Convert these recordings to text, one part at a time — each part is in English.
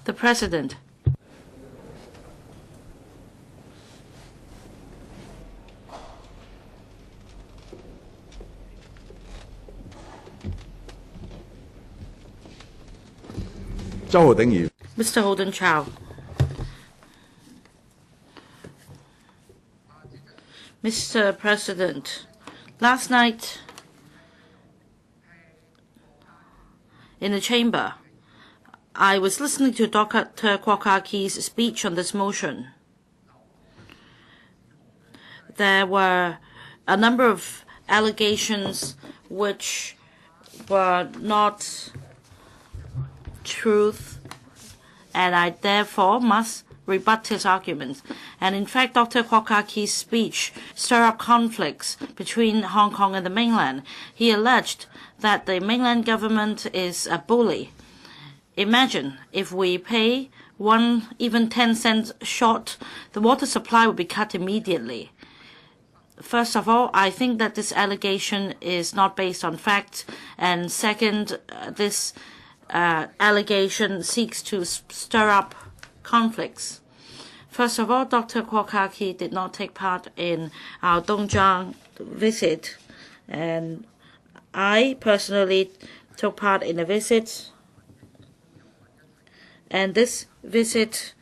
The President. Mr. Holden Chow. Mr. President, last night in the chamber, I was listening to Dr. Kwok-fan's speech on this motion. There were a number of allegations which were not truth, and I therefore must rebut his arguments. And in fact, Dr. Kwok-fan's speech stirred up conflicts between Hong Kong and the mainland. He alleged that the mainland government is a bully. Imagine if we pay even 10 cents short, the water supply would be cut immediately. First of all, I think that this allegation is not based on facts, and second, this allegation seeks to stir up conflicts. First of all, Dr. Kwok-fan did not take part in our Dongjiang visit, and I personally took part in a visit, and this visit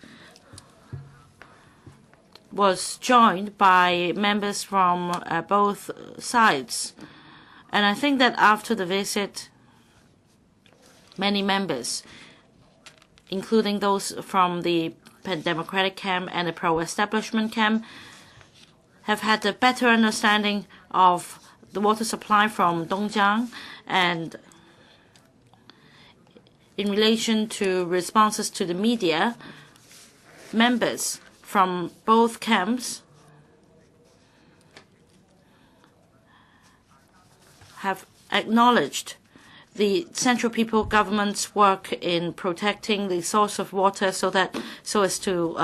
was joined by members from both sides. And I think that after the visit, many members, including those from the democratic camp and the pro-establishment camp, have had a better understanding of the water supply from Dongjiang, and in relation to responses to the media, members from both camps have acknowledged the Central People Government's work in protecting the source of water so as to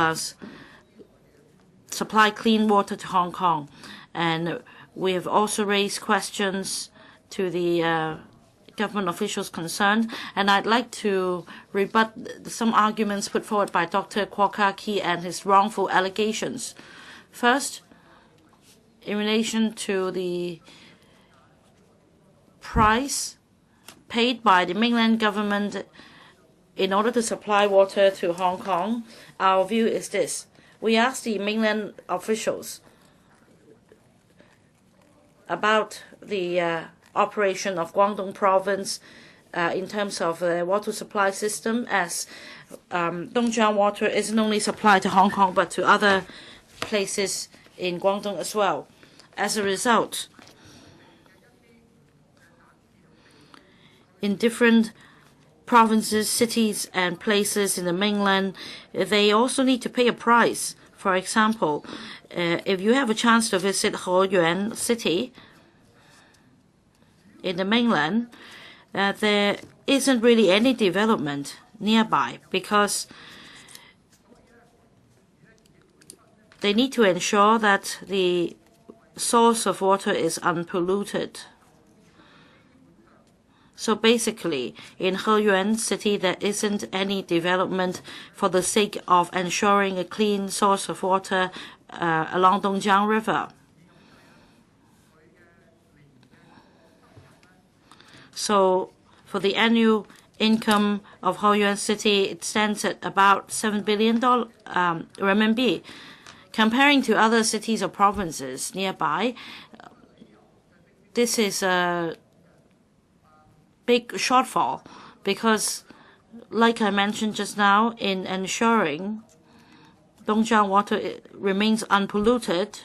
supply clean water to Hong Kong. And we have also raised questions to the government officials concerned, and I'd like to rebut some arguments put forward by Dr. Kwok-fan and his wrongful allegations. First, in relation to the price paid by the mainland government in order to supply water to Hong Kong, our view is this. We asked the mainland officials about the operation of Guangdong province in terms of the water supply system, as Dongjiang water isn't only supplied to Hong Kong but to other places in Guangdong as well. As a result, in different provinces, cities, and places in the mainland, they also need to pay a price. For example, if you have a chance to visit Heyuan City in the mainland, there isn't really any development nearby because they need to ensure that the source of water is unpolluted. So basically, in Heyuan City, there isn't any development for the sake of ensuring a clean source of water along Dongjiang River. So for the annual income of Heyuan City, it stands at about 7 billion RMB. Comparing to other cities or provinces nearby, this is a big shortfall because, like I mentioned just now, in ensuring Dongjiang water remains unpolluted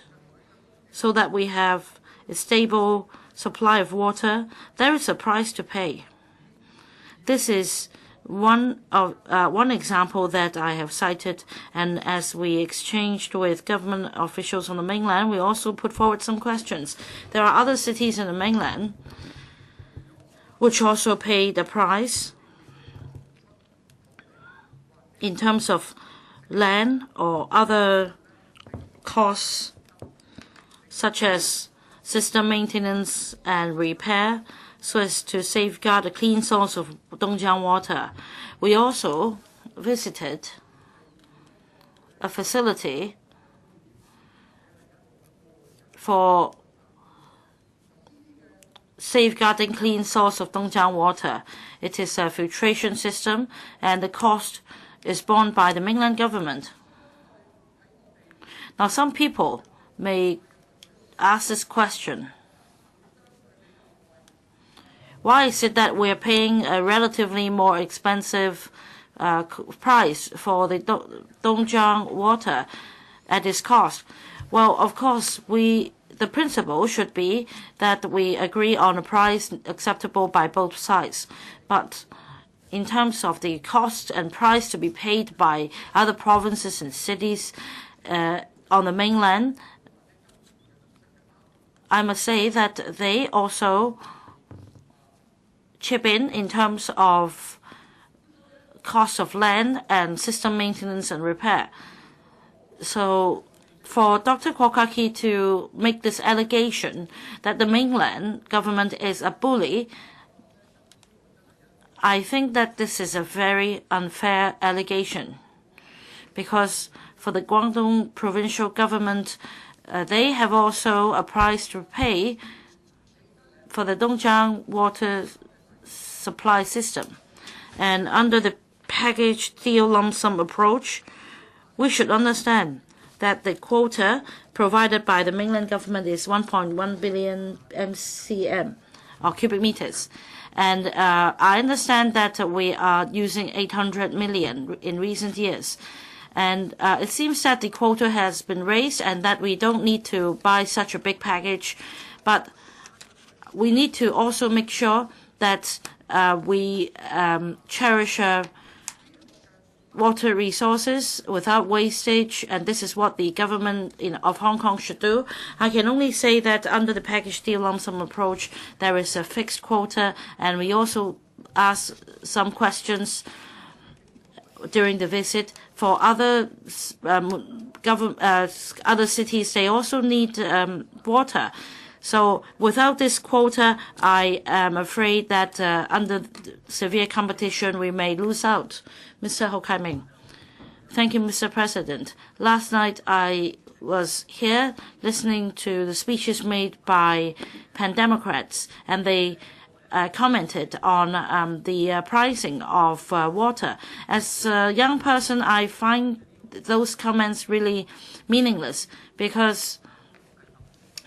so that we have a stable supply of water, there is a price to pay. This is one example that I have cited, and as we exchanged with government officials on the mainland, we also put forward some questions. There are other cities in the mainland which also pay the price in terms of land or other costs, such as system maintenance and repair. so as to safeguard a clean source of Dongjiang water. We also visited a facility for safeguarding clean source of Dongjiang water. It is a filtration system, and the cost is borne by the mainland government. Now, some people may ask this question: why is it that we are paying a relatively more expensive price for the Dongjiang water at its cost? Well, of course, the principle should be that we agree on a price acceptable by both sides. But in terms of the cost and price to be paid by other provinces and cities on the mainland, I must say that they also chip in terms of cost of land and system maintenance and repair. So for Dr. Kwok-fan to make this allegation that the mainland government is a bully, I think that this is a very unfair allegation, because for the Guangdong provincial government, they have also a price to pay for the Dongjiang water supply system. And under the package deal lump sum approach, we should understand that the quota provided by the mainland government is 1.1 billion MCM, or cubic meters. And I understand that we are using 800 million in recent years. And it seems that the quota has been raised and that we don't need to buy such a big package. But we need to also make sure that we cherish water resources without wastage, and this is what the government of Hong Kong should do. I can only say that under the package deal lump sum approach, there is a fixed quota, and we also asked some questions during the visit. For other other cities, they also need water. So without this quota, I am afraid that under severe competition, we may lose out. Mr. Ho Kai-ming. Thank you, Mr. President. Last night, I was here listening to the speeches made by pan-democrats, and they commented on the pricing of water. As a young person, I find those comments really meaningless, because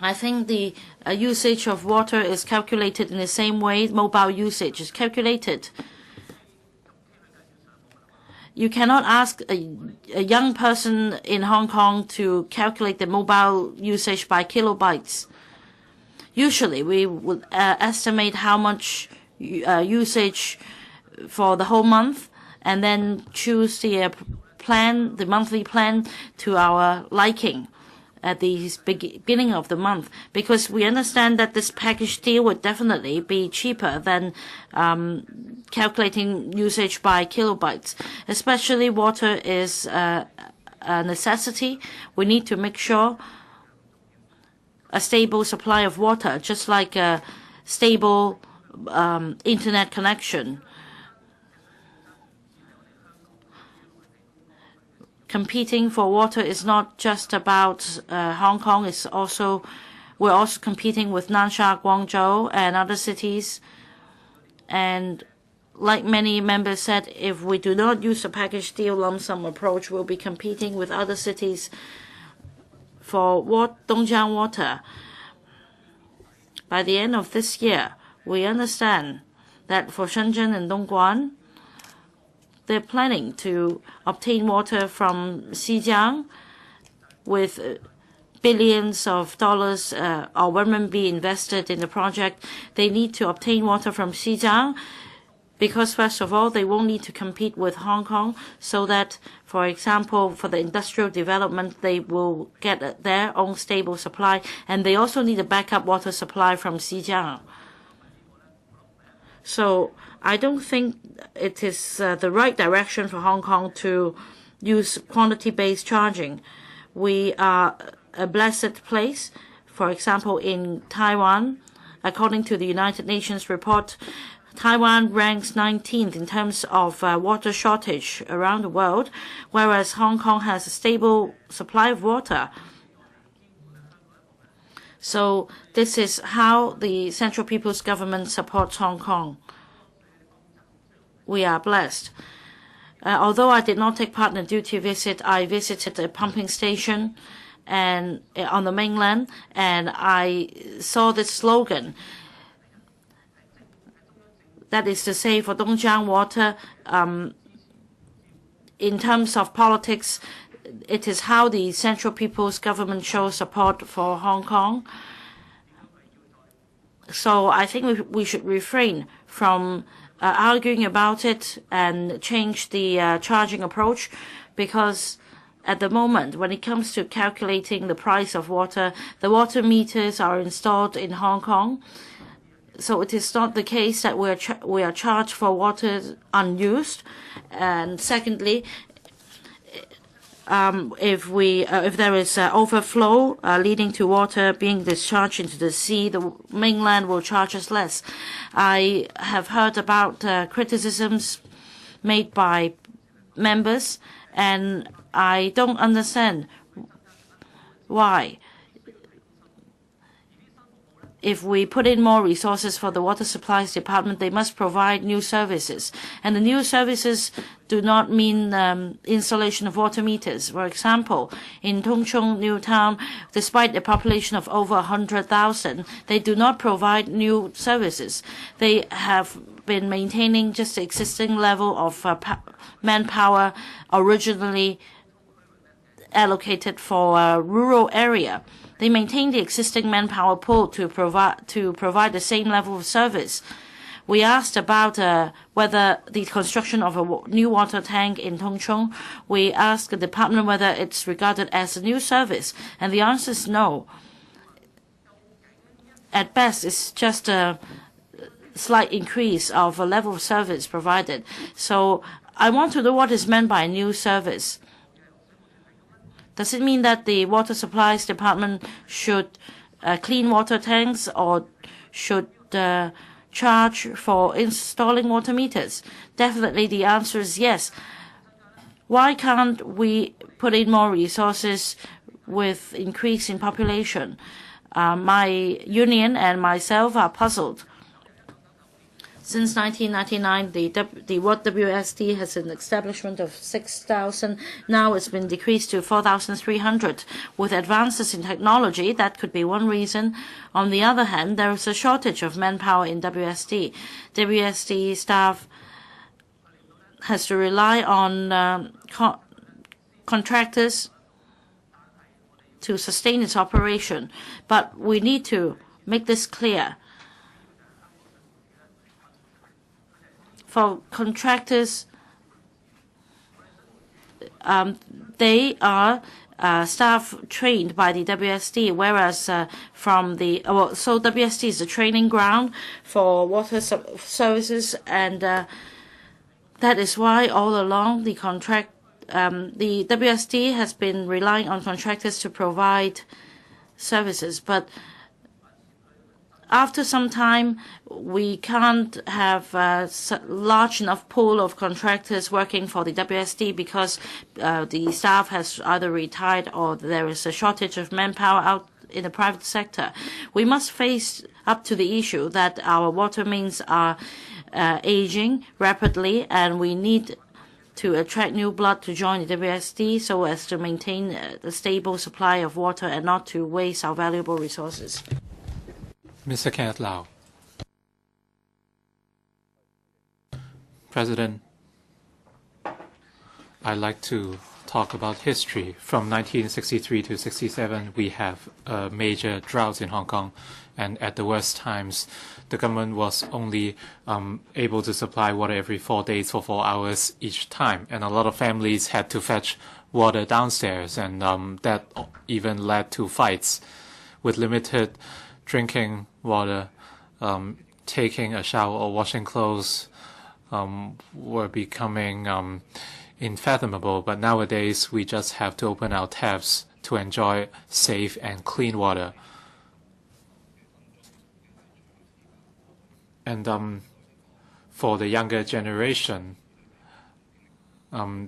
I think the usage of water is calculated in the same way mobile usage is calculated. You cannot ask a young person in Hong Kong to calculate the mobile usage by kilobytes. Usually, we would estimate how much usage for the whole month, and then choose the plan, the monthly plan, to our liking at the beginning of the month, because we understand that this package deal would definitely be cheaper than calculating usage by kilobytes. Especially water is a necessity. We need to make sure a stable supply of water, just like a stable internet connection. Competing for water is not just about Hong Kong. We're also competing with Nansha, Guangzhou, and other cities. And like many members said, if we do not use the package deal lump sum approach, we'll be competing with other cities for Dongjiang water. By the end of this year, we understand that for Shenzhen and Dongguan, they're planning to obtain water from Xinjiang with billions of dollars or renminbi invested in the project. They need to obtain water from Xinjiang because, first of all, they won't need to compete with Hong Kong, so that, for example, for the industrial development, they will get their own stable supply, and they also need a backup water supply from Xinjiang. So I don't think it is the right direction for Hong Kong to use quantity-based charging. We are a blessed place. For example, in Taiwan, according to the United Nations report, Taiwan ranks 19th in terms of water shortage around the world, whereas Hong Kong has a stable supply of water. So this is how the Central People's Government supports Hong Kong. We are blessed. Although I did not take part in a duty visit, I visited a pumping station and on the mainland, and I saw this slogan. That is to say, for Dongjiang water, in terms of politics, it is how the Central People's Government shows support for Hong Kong. So I think we should refrain from arguing about it and change the charging approach, because at the moment, when it comes to calculating the price of water, the water meters are installed in Hong Kong. So it is not the case that we are charged for water unused. And secondly, if there is overflow leading to water being discharged into the sea, the mainland will charge us less. I have heard about criticisms made by members, and I don't understand why. If we put in more resources for the Water Supplies Department, they must provide new services. And the new services do not mean installation of water meters. For example, in Tung Chung New Town, despite a population of over 100,000, they do not provide new services. They have been maintaining just the existing level of manpower originally allocated for a rural area. They maintain the existing manpower pool to provide the same level of service. We asked about whether the construction of a new water tank in Tung Chung, we asked the department whether it's regarded as a new service, and the answer is no. At best, it's just a slight increase of a level of service provided. So I want to know what is meant by a new service. Does it mean that the Water Supplies Department should clean water tanks, or should charge for installing water meters? Definitely the answer is yes. Why can't we put in more resources with increase in population? My union and myself are puzzled. Since 1999, the WSD has an establishment of 6,000. Now it's been decreased to 4,300. With advances in technology, that could be one reason. On the other hand, there is a shortage of manpower in WSD. WSD staff has to rely on contractors to sustain its operation. But we need to make this clear. For contractors, they are staff trained by the WSD, whereas so WSD is a training ground for water services, and that is why all along the WSD has been relying on contractors to provide services, but after some time, we can't have a large enough pool of contractors working for the WSD because the staff has either retired or there is a shortage of manpower out in the private sector. We must face up to the issue that our water mains are aging rapidly, and we need to attract new blood to join the WSD so as to maintain a stable supply of water and not to waste our valuable resources. Mr. Kenneth Lau. President, I'd like to talk about history. From 1963 to 67, we have major droughts in Hong Kong, and at the worst times, the government was only able to supply water every 4 days for 4 hours each time, and a lot of families had to fetch water downstairs, and that even led to fights. With limited drinking water, taking a shower or washing clothes were becoming unfathomable. But nowadays, we just have to open our taps to enjoy safe and clean water. And for the younger generation,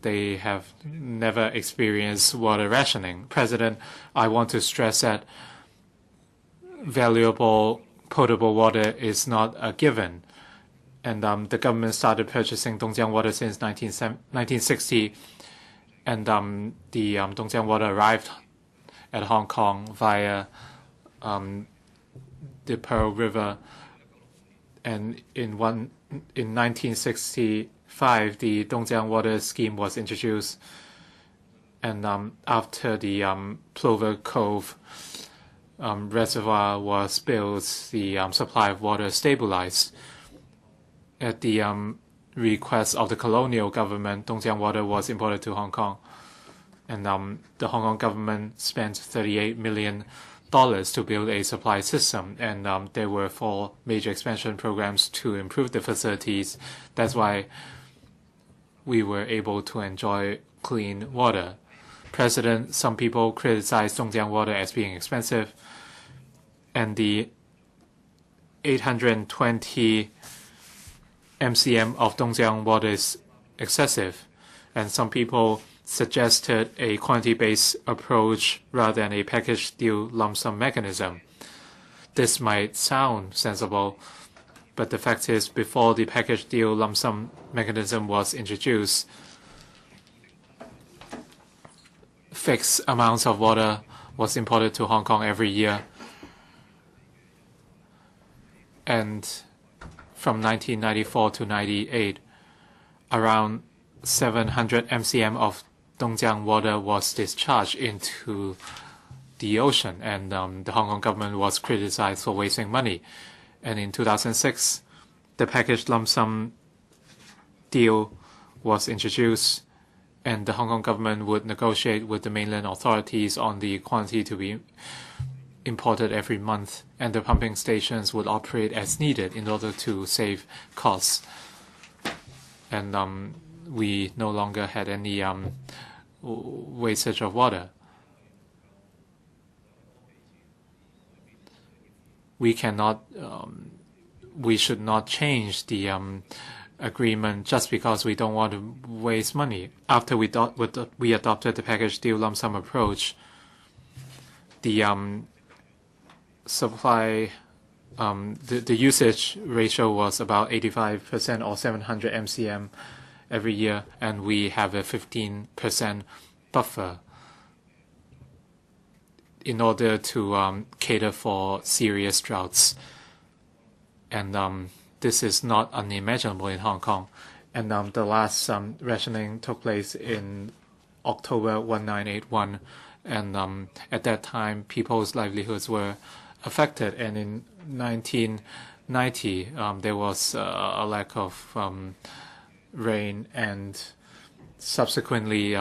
they have never experienced water rationing. President, I want to stress that valuable potable water is not a given. And the government started purchasing Dongjiang water since 1960. And the Dongjiang water arrived at Hong Kong via the Pearl River. And in 1965, the Dongjiang water scheme was introduced. And after the Plover Cove reservoir was built, the supply of water stabilized. At the request of the colonial government, Dongjiang water was imported to Hong Kong. And the Hong Kong government spent $38 million to build a supply system. And there were 4 major expansion programs to improve the facilities. That's why we were able to enjoy clean water. President, some people criticize Dongjiang water as being expensive. And the 820 MCM of Dongjiang water is excessive, and some people suggested a quantity-based approach rather than a package deal lump sum mechanism. This might sound sensible, but the fact is, before the package deal lump sum mechanism was introduced, fixed amounts of water was imported to Hong Kong every year, and from 1994 to 98, around 700 MCM of Dongjiang water was discharged into the ocean, and the Hong Kong government was criticized for wasting money. And in 2006, the package lump sum deal was introduced, and the Hong Kong government would negotiate with the mainland authorities on the quantity to be imported every month, and the pumping stations would operate as needed in order to save costs. And we no longer had any wastage of water. We should not change the agreement just because we don't want to waste money. After we adopted the package deal lump sum approach, the supply, the usage ratio was about 85% or 700 MCM every year, and we have a 15% buffer in order to cater for serious droughts. And this is not unimaginable in Hong Kong. And the last rationing took place in October 1981, and at that time, people's livelihoods were affected. And in 1990, there was a lack of rain, and subsequently,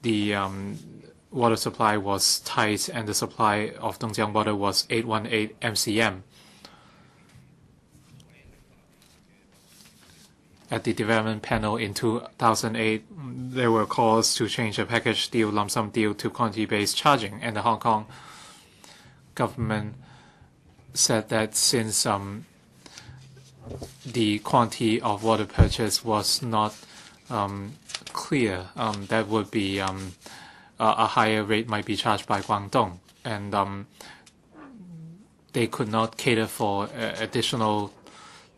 the water supply was tight, and the supply of Dongjiang water was 818 MCM. At the development panel in 2008, there were calls to change the package deal, lump sum deal to quantity-based charging, and the Hong Kong government said that since the quantity of water purchase was not clear, that would be a higher rate might be charged by Guangdong, and they could not cater for additional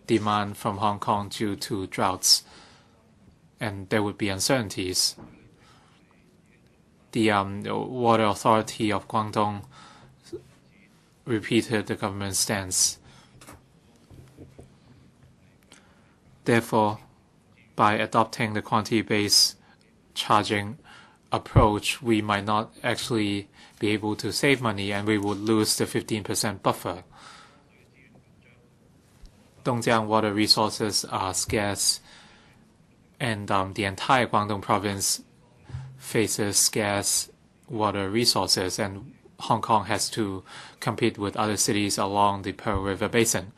demand from Hong Kong due to droughts, and there would be uncertainties. The Water Authority of Guangdong repeated the government's stance. Therefore, by adopting the quantity-based charging approach, we might not actually be able to save money, and we would lose the 15% buffer. Dongjiang water resources are scarce, and the entire Guangdong province faces scarce water resources, and Hong Kong has to compete with other cities along the Pearl River Basin.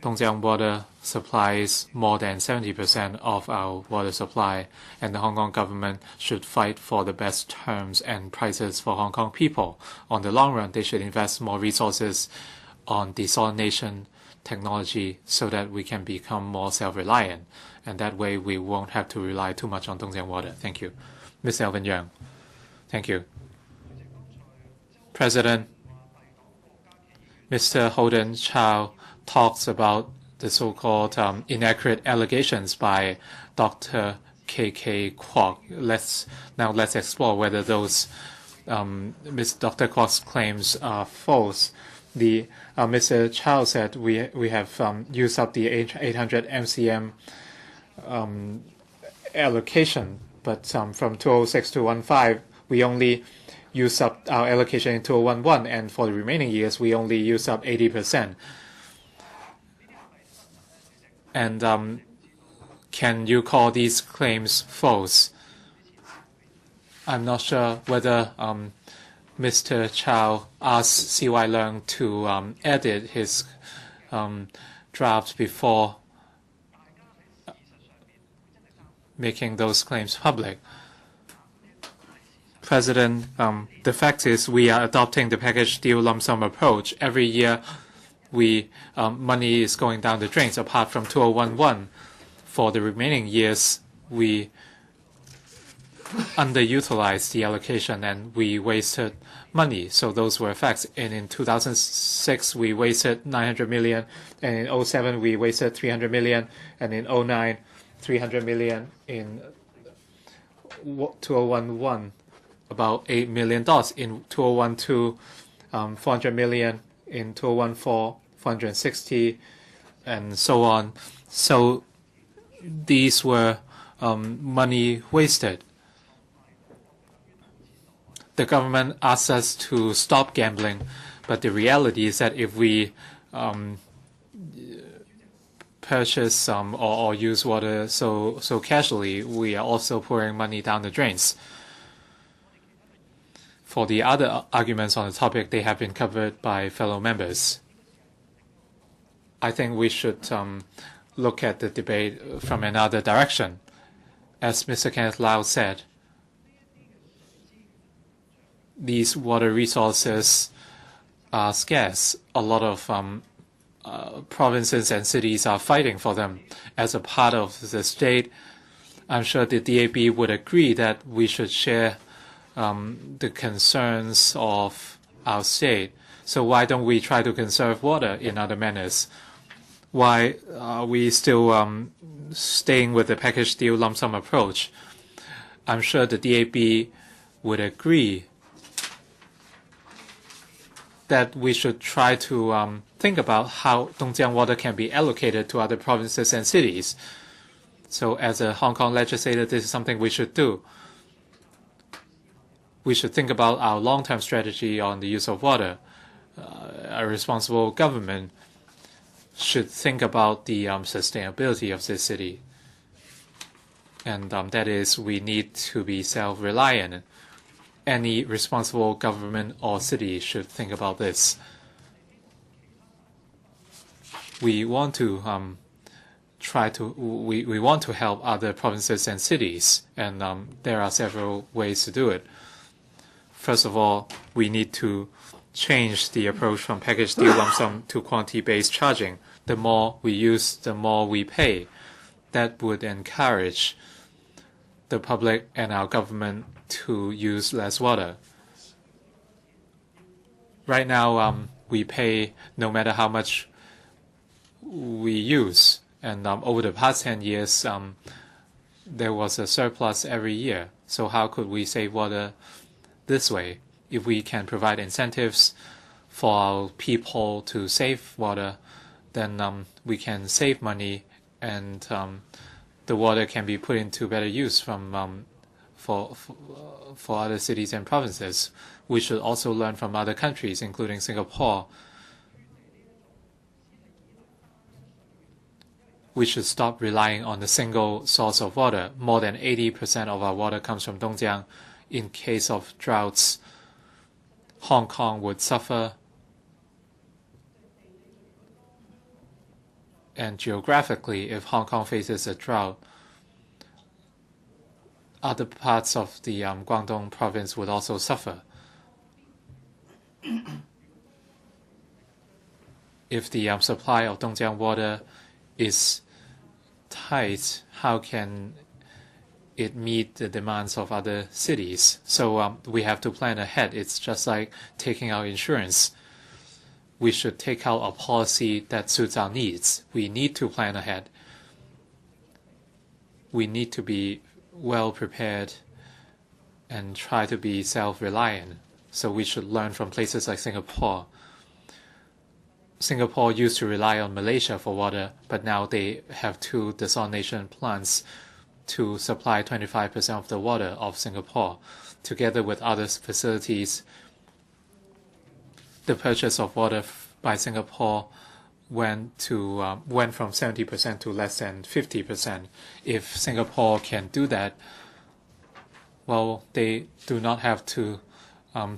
Dongjiang water supplies more than 70% of our water supply, and the Hong Kong government should fight for the best terms and prices for Hong Kong people. On the long run, they should invest more resources on desalination technology so that we can become more self-reliant, and that way we won't have to rely too much on Dongjiang water. Thank you. Ms. Alvin Yeung. Thank you. President, Mr. Holden Chow talks about the so-called inaccurate allegations by Dr. K.K. Kwok. Let's explore whether those Dr. Kwok's claims are false. Mr. Chow said we have used up the 800 MCM allocation, but from 2006 to 2015 we only use up our allocation in 2011, and for the remaining years we only use up 80%. And can you call these claims false? I'm not sure whether Mr. Chow asked C.Y. Leung to edit his draft before making those claims public. President, the fact is we are adopting the package deal lump sum approach. Every year, money is going down the drains. Apart from 2011, for the remaining years, we underutilized the allocation and we wasted money. So those were facts. And in 2006, we wasted 900 million, and in 2007, we wasted 300 million, and in 2009, 300 million. In 2011, about $8 million. In 2012, 400 million. In 2014, 460, and so on. So these were money wasted. The government asked us to stop gambling, but the reality is that if we purchase or use water so casually, we are also pouring money down the drains. For the other arguments on the topic, they have been covered by fellow members. I think we should look at the debate from another direction. As Mr. Kenneth LEUNG said, these water resources are scarce. A lot of provinces and cities are fighting for them. As a part of the state, I'm sure the DAB would agree that we should share the concerns of our state. So why don't we try to conserve water in other manners? Why are we still staying with the package deal lump sum approach? I'm sure the DAB would agree that we should try to think about how Dongjiang water can be allocated to other provinces and cities. So as a Hong Kong legislator, this is something we should do. We should think about our long-term strategy on the use of water. A responsible government should think about the sustainability of this city. And that is, we need to be self-reliant. Any responsible government or city should think about this. We want to we want to help other provinces and cities, and there are several ways to do it. First of all, we need to change the approach from package deal lump sum to quantity-based charging. The more we use, the more we pay. That would encourage the public and our government to use less water. Right now, we pay no matter how much we use. And over the past 10 years, there was a surplus every year. So how could we save water this way? If we can provide incentives for our people to save water, then we can save money, and the water can be put into better use for other cities and provinces. We should also learn from other countries, including Singapore. We should stop relying on a single source of water. More than 80% of our water comes from Dongjiang. In case of droughts, Hong Kong would suffer. And geographically, if Hong Kong faces a drought, other parts of the Guangdong province would also suffer. If the supply of Dongjiang water is tight, how can it meet the demands of other cities? So we have to plan ahead. It's just like taking out insurance. We should take out a policy that suits our needs. We need to plan ahead. We need to be well prepared and try to be self-reliant. So we should learn from places like Singapore. Singapore used to rely on Malaysia for water, but now they have 2 desalination plants to supply 25% of the water of Singapore. Together with other facilities, the purchase of water by Singapore went from 70% to less than 50%. If Singapore can do that, well, they do not have to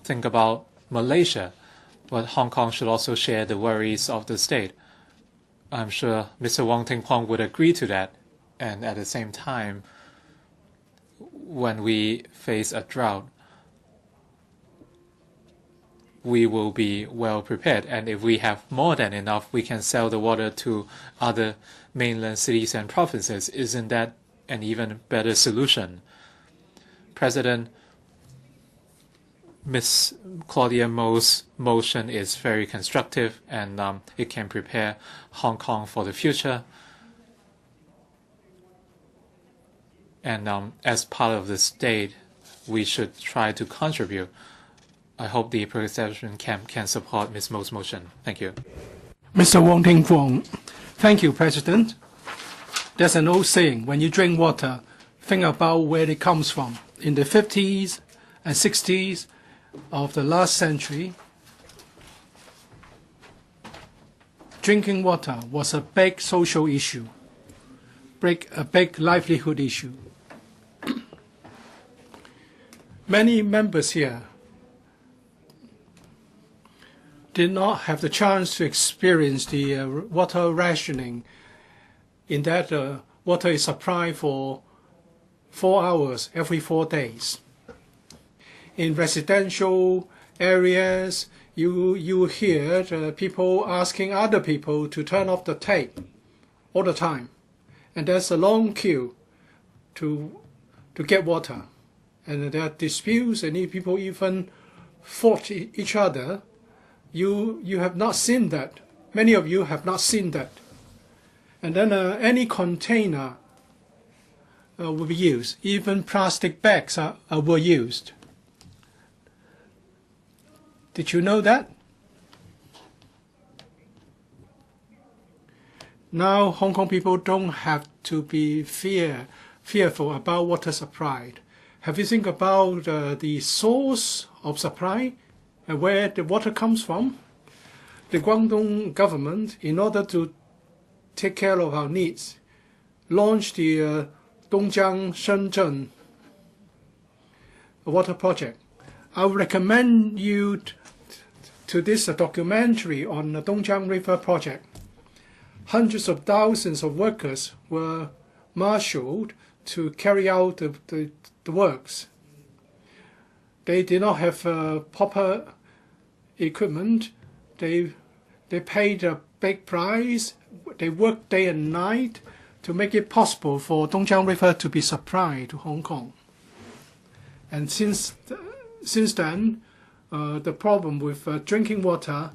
think about Malaysia. But Hong Kong should also share the worries of the state. I'm sure Mr. Wong Ting Pong would agree to that. And at the same time, when we face a drought, we will be well prepared. And if we have more than enough, we can sell the water to other mainland cities and provinces. Isn't that an even better solution? President Ms. Claudia MO's motion is very constructive, and it can prepare Hong Kong for the future. And as part of the state, we should try to contribute. I hope the Progressive Camp can support Ms. Mo's motion. Thank you. Mr. Wong Ting Pong. Thank you, President. There's an old saying, when you drink water, think about where it comes from. In the 50s and 60s, of the last century, drinking water was a big social issue, a big livelihood issue. Many members here did not have the chance to experience the water rationing, in that water is supplied for 4 hours every 4 days. In residential areas, you hear people asking other people to turn off the tap all the time. And there's a long queue to get water. And there are disputes, and people even fought each other. You have not seen that. Many of you have not seen that. And then any container will be used. Even plastic bags were used. Did you know that? Now Hong Kong people don't have to be fearful about water supply. Have you think about the source of supply and where the water comes from? The Guangdong government, in order to take care of our needs, launched the Dongjiang Shenzhen water project. I would recommend you to this documentary on the Dongjiang River project. Hundreds of thousands of workers were marshaled to carry out the works. They did not have proper equipment. They paid a big price. They worked day and night to make it possible for Dongjiang River to be supplied to Hong Kong. And since then, the problem with drinking water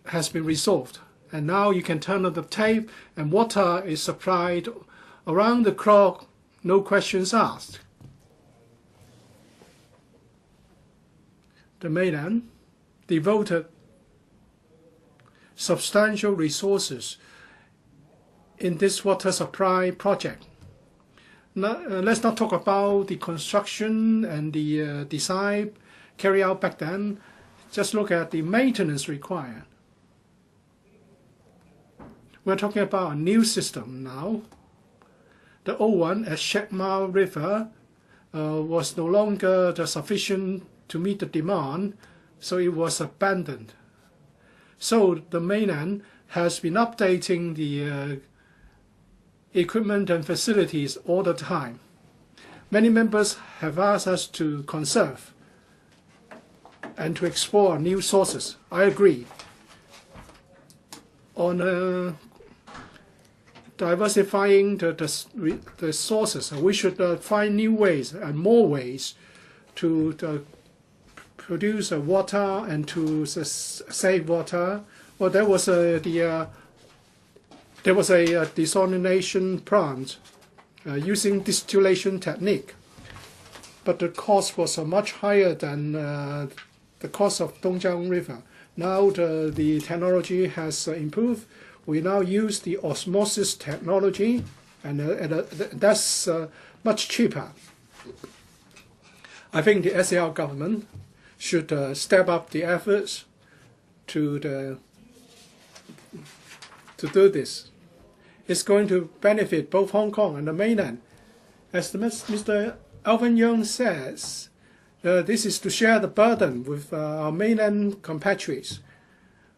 has been resolved. And now you can turn on the tap, and water is supplied around the clock, no questions asked. The mainland devoted substantial resources in this water supply project. Let's not talk about the construction and the design carried out back then. Just look at the maintenance required. We're talking about a new system now. The old one at Shekma River was no longer sufficient to meet the demand, so it was abandoned. So the mainland has been updating the equipment and facilities all the time. Many members have asked us to conserve and to explore new sources. I agree. On diversifying the sources, we should find new ways and more ways to produce water and to save water. Well, there was a desalination plant using distillation technique, but the cost was much higher than the cost of Dongjiang River. Now the technology has improved. We now use the osmosis technology, and that's much cheaper. I think the SAR government should step up the efforts to do this. It's going to benefit both Hong Kong and the mainland. As Mr. Alvin Yeung says, this is to share the burden with our mainland compatriots.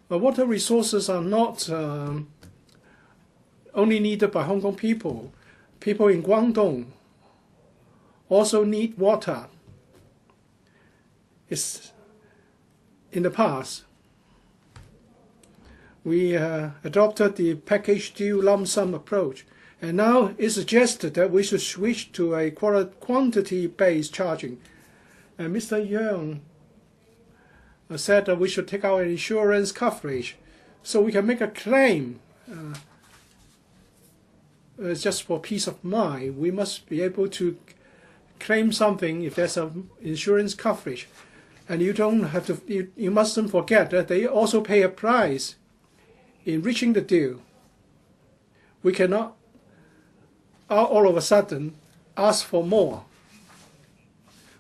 Water resources are not only needed by Hong Kong people. People in Guangdong also need water. In the past, we adopted the package deal lump sum approach, and now it's suggested that we should switch to a quantity-based charging. And Mr. Yeung said that we should take our insurance coverage so we can make a claim. Just for peace of mind, we must be able to claim something if there's an insurance coverage. And you don't have to. You mustn't forget that they also pay a price in reaching the deal. We cannot all of a sudden ask for more.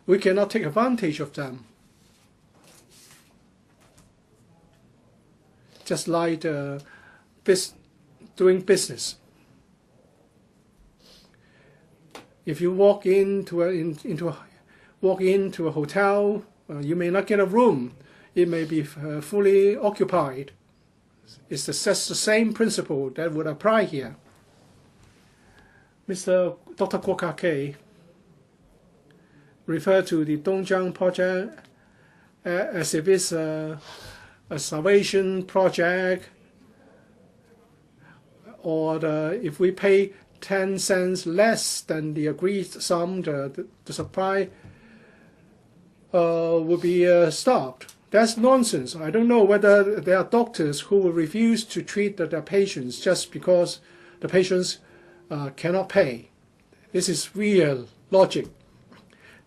We cannot take advantage of them. Just like doing business. If you walk into a hotel, you may not get a room. It may be fully occupied. It's the same principle that would apply here. Dr. Kwok-fan referred to the Dongjiang project as if it's a salvation project, or if we pay 10 cents less than the agreed sum, the supply will be stopped. That's nonsense. I don't know whether there are doctors who will refuse to treat their patients just because the patients cannot pay. This is real logic.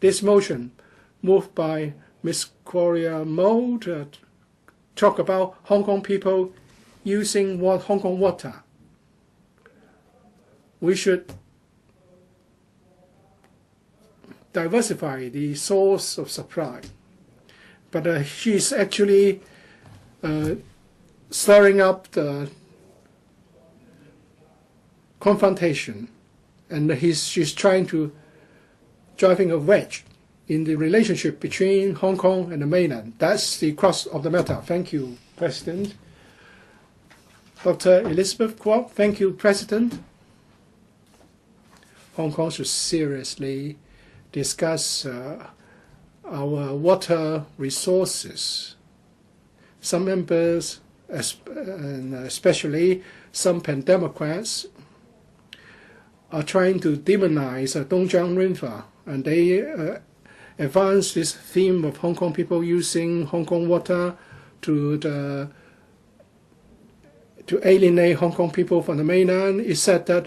This motion, moved by Ms. Claudia MO, to talk about Hong Kong people using Hong Kong water. We should diversify the source of supply. But she's actually stirring up the confrontation, and she's trying to driving a wedge in the relationship between Hong Kong and the mainland. That's the crux of the matter. Thank you, President. Dr. Elizabeth Kwok, thank you, President. Hong Kong should seriously discuss our water resources. Some members, and especially some Pan-Democrats, are trying to demonize Dongjiang River, and they advance this theme of Hong Kong people using Hong Kong water to alienate Hong Kong people from the mainland. It's said that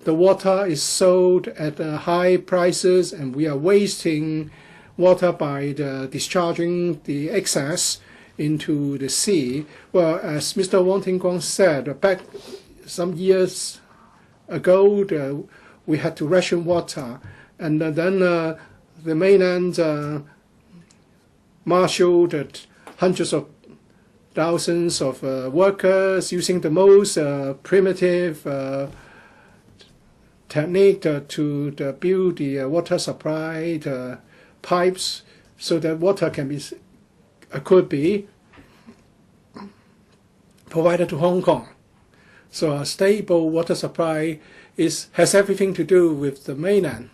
the water is sold at high prices, and we are wasting water by discharging the excess into the sea. Well, as Mr. Wong Ting-kwong said, back some years ago, we had to ration water, and then the mainland marshaled hundreds of thousands of workers using the most primitive technique to build the water supply, the pipes, so that water could be provided to Hong Kong. So a stable water supply has everything to do with the mainland.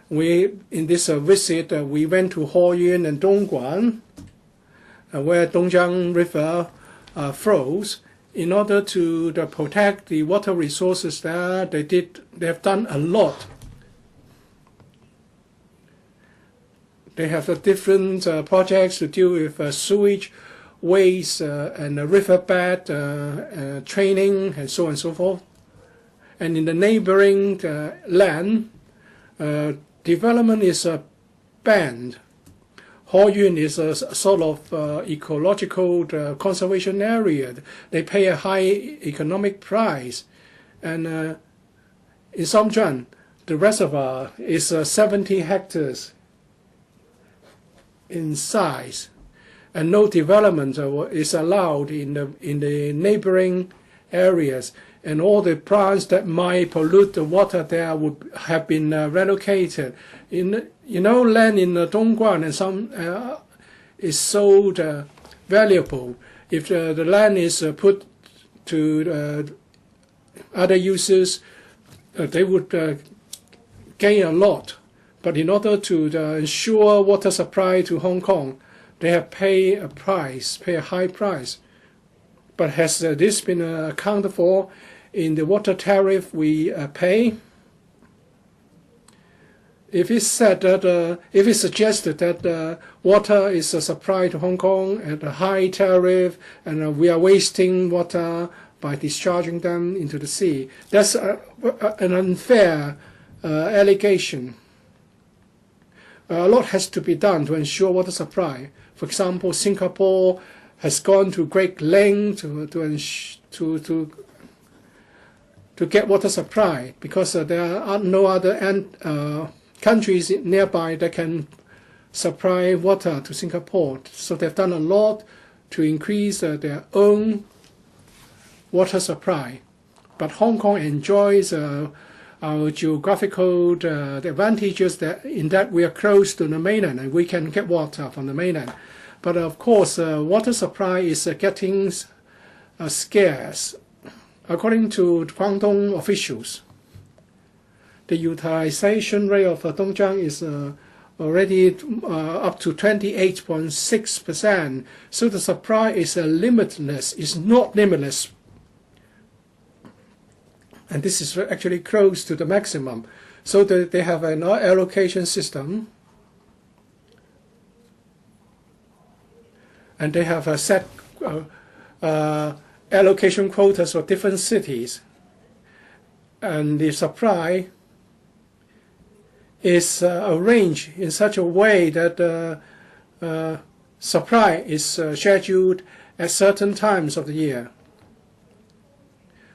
In this visit, we went to Hoyuan and Dongguan, where Dongjiang River flows. In order to protect the water resources there, they have done a lot. They have different projects to deal with sewage, waste, and riverbed training, and so on and so forth. And in the neighboring land, development is banned. Hoyuan is a sort of ecological conservation area. They pay a high economic price. And in Somjuan, the reservoir is 70 hectares in size, and no development is allowed in the neighboring areas. And all the plants that might pollute the water there would have been relocated. Land in Dongguan and some is so valuable. If the land is put to other uses, they would gain a lot. But in order to ensure water supply to Hong Kong, they have pay a high price. But has this been accounted for in the water tariff we pay? If it's suggested that water is supplied to Hong Kong at a high tariff and we are wasting water by discharging them into the sea, that's an unfair allegation. A lot has to be done to ensure water supply. For example, Singapore has gone to great lengths to get water supply, because there are no other countries nearby that can supply water to Singapore. So they've done a lot to increase their own water supply. But Hong Kong enjoys our geographical advantages in that we are close to the mainland and we can get water from the mainland. But of course, water supply is getting scarce. According to Guangdong officials, the utilization rate of Dongjiang is already up to 28.6%. So the supply is limitless, it's not limitless. And this is actually close to the maximum. So they have an allocation system. And they have set allocation quotas for different cities. And the supply is arranged in such a way that supply is scheduled at certain times of the year.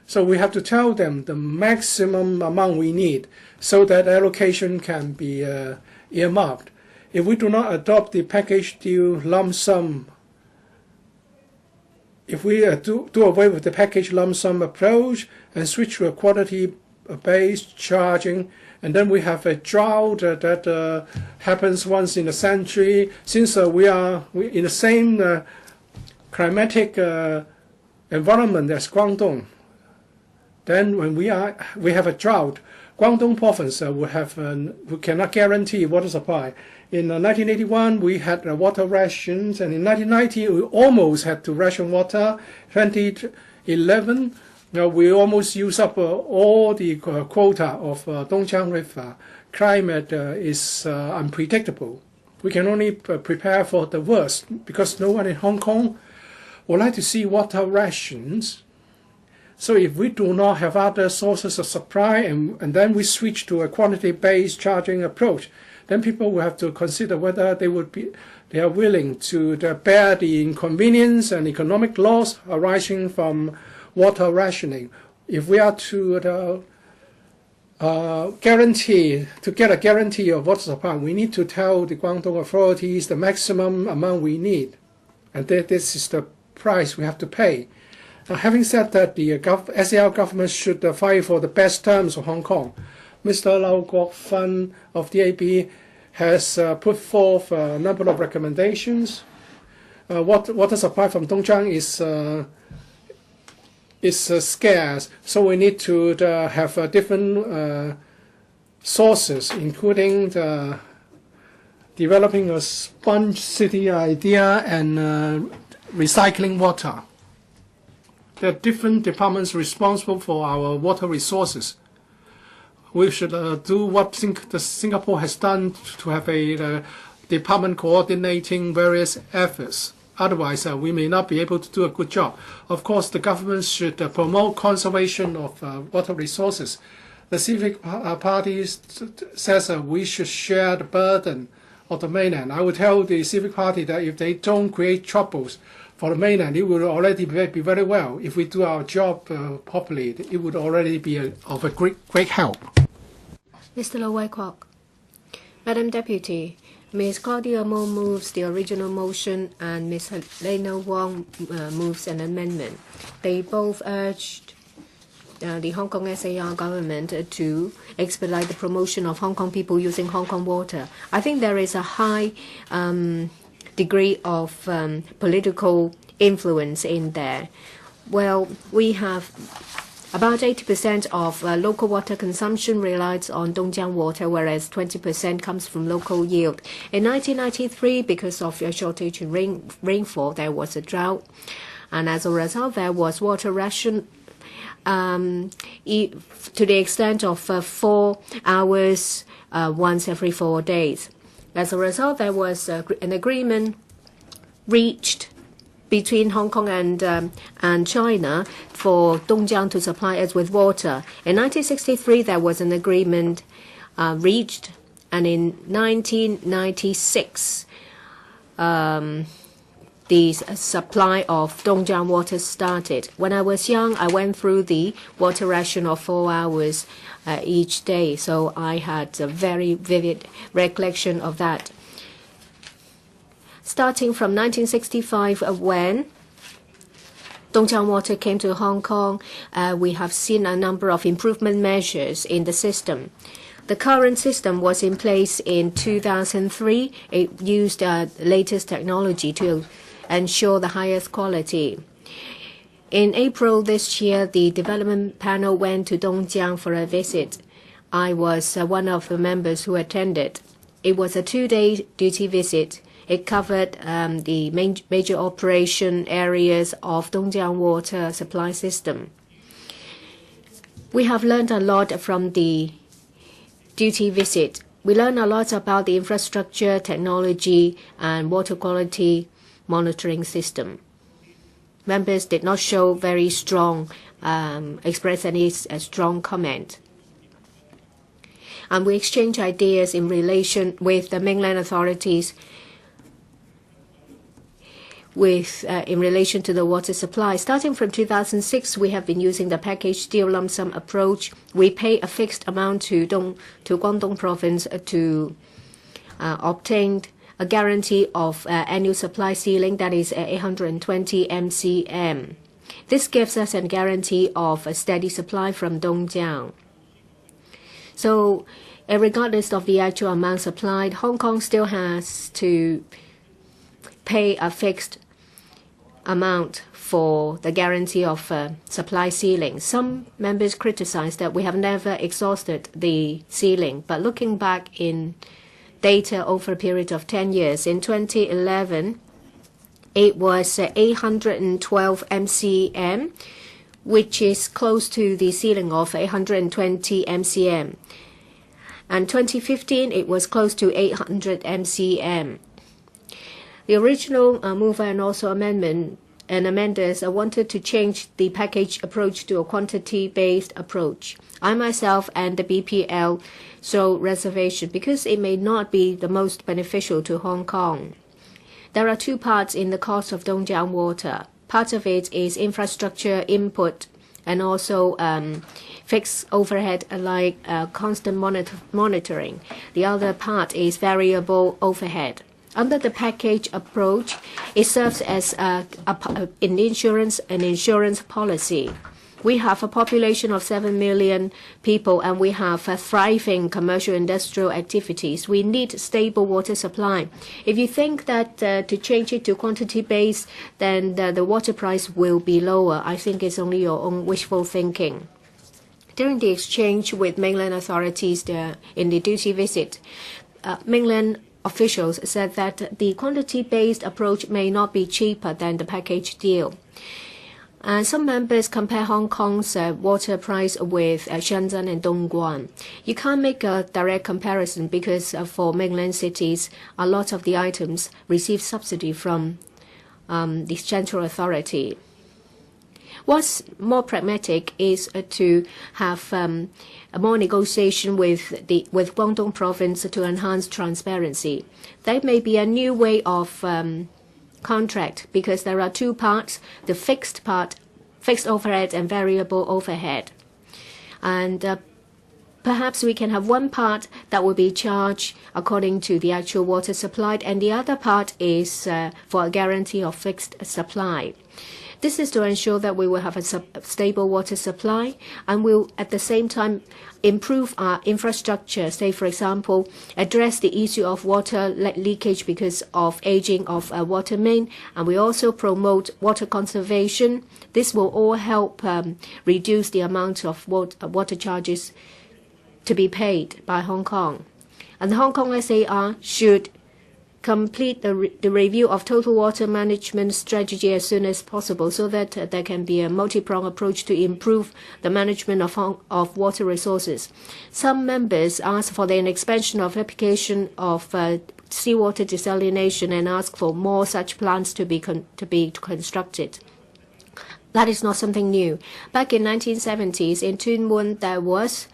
So we have to tell them the maximum amount we need so that allocation can be earmarked. If we do not adopt the package deal lump sum, if we do away with the package lump sum approach and switch to a quality-based charging, and then we have a drought that happens once in a century, since we are in the same climatic environment as Guangdong. Then when we have a drought, Guangdong province we cannot guarantee water supply. In 1981, we had water rations, and in 1990, we almost had to ration water. 2011, we almost used up all the quota of Dongjiang River. Climate is unpredictable. We can only prepare for the worst, because no one in Hong Kong would like to see water rations. So if we do not have other sources of supply and then we switch to a quantity-based charging approach, then people will have to consider whether they are willing to bear the inconvenience and economic loss arising from water rationing. If we are to get a guarantee of water supply, we need to tell the Guangdong authorities the maximum amount we need, and this is the price we have to pay. Now, having said that, the SAR government should fight for the best terms of Hong Kong. Mr. LAU Kwok-fan of the AB has put forth a number of recommendations. Water supply from Dongjiang is is scarce, so we need to have different sources, including developing a sponge city idea and recycling water. There are different departments responsible for our water resources. We should do what Singapore has done to have a department coordinating various efforts. Otherwise, we may not be able to do a good job. Of course, the government should promote conservation of water resources. The civic party says we should share the burden of the mainland. I would tell the civic party that if they don't create troubles for the mainland, it would already be very well. If we do our job properly, it would already be of a great help. Mr. LAU Kwok. Madam Deputy, Ms. Claudia MO moves the original motion and Ms. Helena WONG moves an amendment. They both urged the Hong Kong SAR government to expedite the promotion of Hong Kong people using Hong Kong water. I think there is a high degree of political influence in there. Well, we have about 80% of local water consumption relies on Dongjiang water, whereas 20% comes from local yield. In 1993, because of a shortage in rainfall, there was a drought, and as a result, there was water ration to the extent of 4 hours once every 4 days. As a result, there was an agreement reached between Hong Kong and China for Dongjiang to supply us with water. In 1963, there was an agreement reached, and in 1996, the supply of Dongjiang water started. When I was young, I went through the water ration of 4 hours each day, so I had a very vivid recollection of that. Starting from 1965, when Dongjiang water came to Hong Kong, we have seen a number of improvement measures in the system. The current system was in place in 2003. It used latest technology to ensure the highest quality. In April this year, the development panel went to Dongjiang for a visit. I was one of the members who attended. It was a 2-day duty visit. It covered the major operation areas of Dongjiang water supply system. We have learned a lot from the duty visit. We learned a lot about the infrastructure, technology, and water quality monitoring system. Members did not show very strong, express any strong comment. And we exchanged ideas in relation with the mainland authorities in relation to the water supply. Starting from 2006, we have been using the package deal lump sum approach. We pay a fixed amount to Guangdong province to obtain a guarantee of annual supply ceiling, that is 820 MCM. This gives us a guarantee of a steady supply from Dongjiang. So, regardless of the actual amount supplied, Hong Kong still has to pay a fixed amount for the guarantee of supply ceiling. Some members criticize that we have never exhausted the ceiling, but looking back in data over a period of 10 years, in 2011, it was 812 MCM, which is close to the ceiling of 820 MCM. And 2015, it was close to 800 MCM. The original mover and also amenders wanted to change the package approach to a quantity-based approach. I myself and the BPL show reservation because it may not be the most beneficial to Hong Kong. There are 2 parts in the cost of Dongjiang water. Part of it is infrastructure input and also fixed overhead like constant monitoring. The other part is variable overhead. Under the package approach, it serves as an insurance policy. We have a population of 7 million people, and we have a thriving commercial industrial activities. We need stable water supply. If you think that to change it to quantity base, then the water price will be lower, I think it's only your own wishful thinking. During the exchange with mainland authorities in the duty visit, mainland officials said that the quantity-based approach may not be cheaper than the package deal. And some members compare Hong Kong's water price with Shenzhen and Dongguan. You can't make a direct comparison because for mainland cities, a lot of the items receive subsidy from the central authority. What's more pragmatic is to have a more negotiation with Guangdong province to enhance transparency. That may be a new way of contract, because there are two parts: the fixed part, fixed overhead, and variable overhead. And perhaps we can have one part that will be charged according to the actual water supplied, and the other part is for a guarantee of fixed supply. This is to ensure that we will have a stable water supply, and will at the same time improve our infrastructure. Say, for example, address the issue of water leakage because of aging of a water main, and we also promote water conservation. This will all help reduce the amount of water charges to be paid by Hong Kong. And the Hong Kong SAR should complete the review of total water management strategy as soon as possible, so that there can be a multi-pronged approach to improve the management of water resources. Some members ask for an expansion of application of seawater desalination and ask for more such plants to be constructed. That is not something new. Back in 1970s, in II.Motion, there was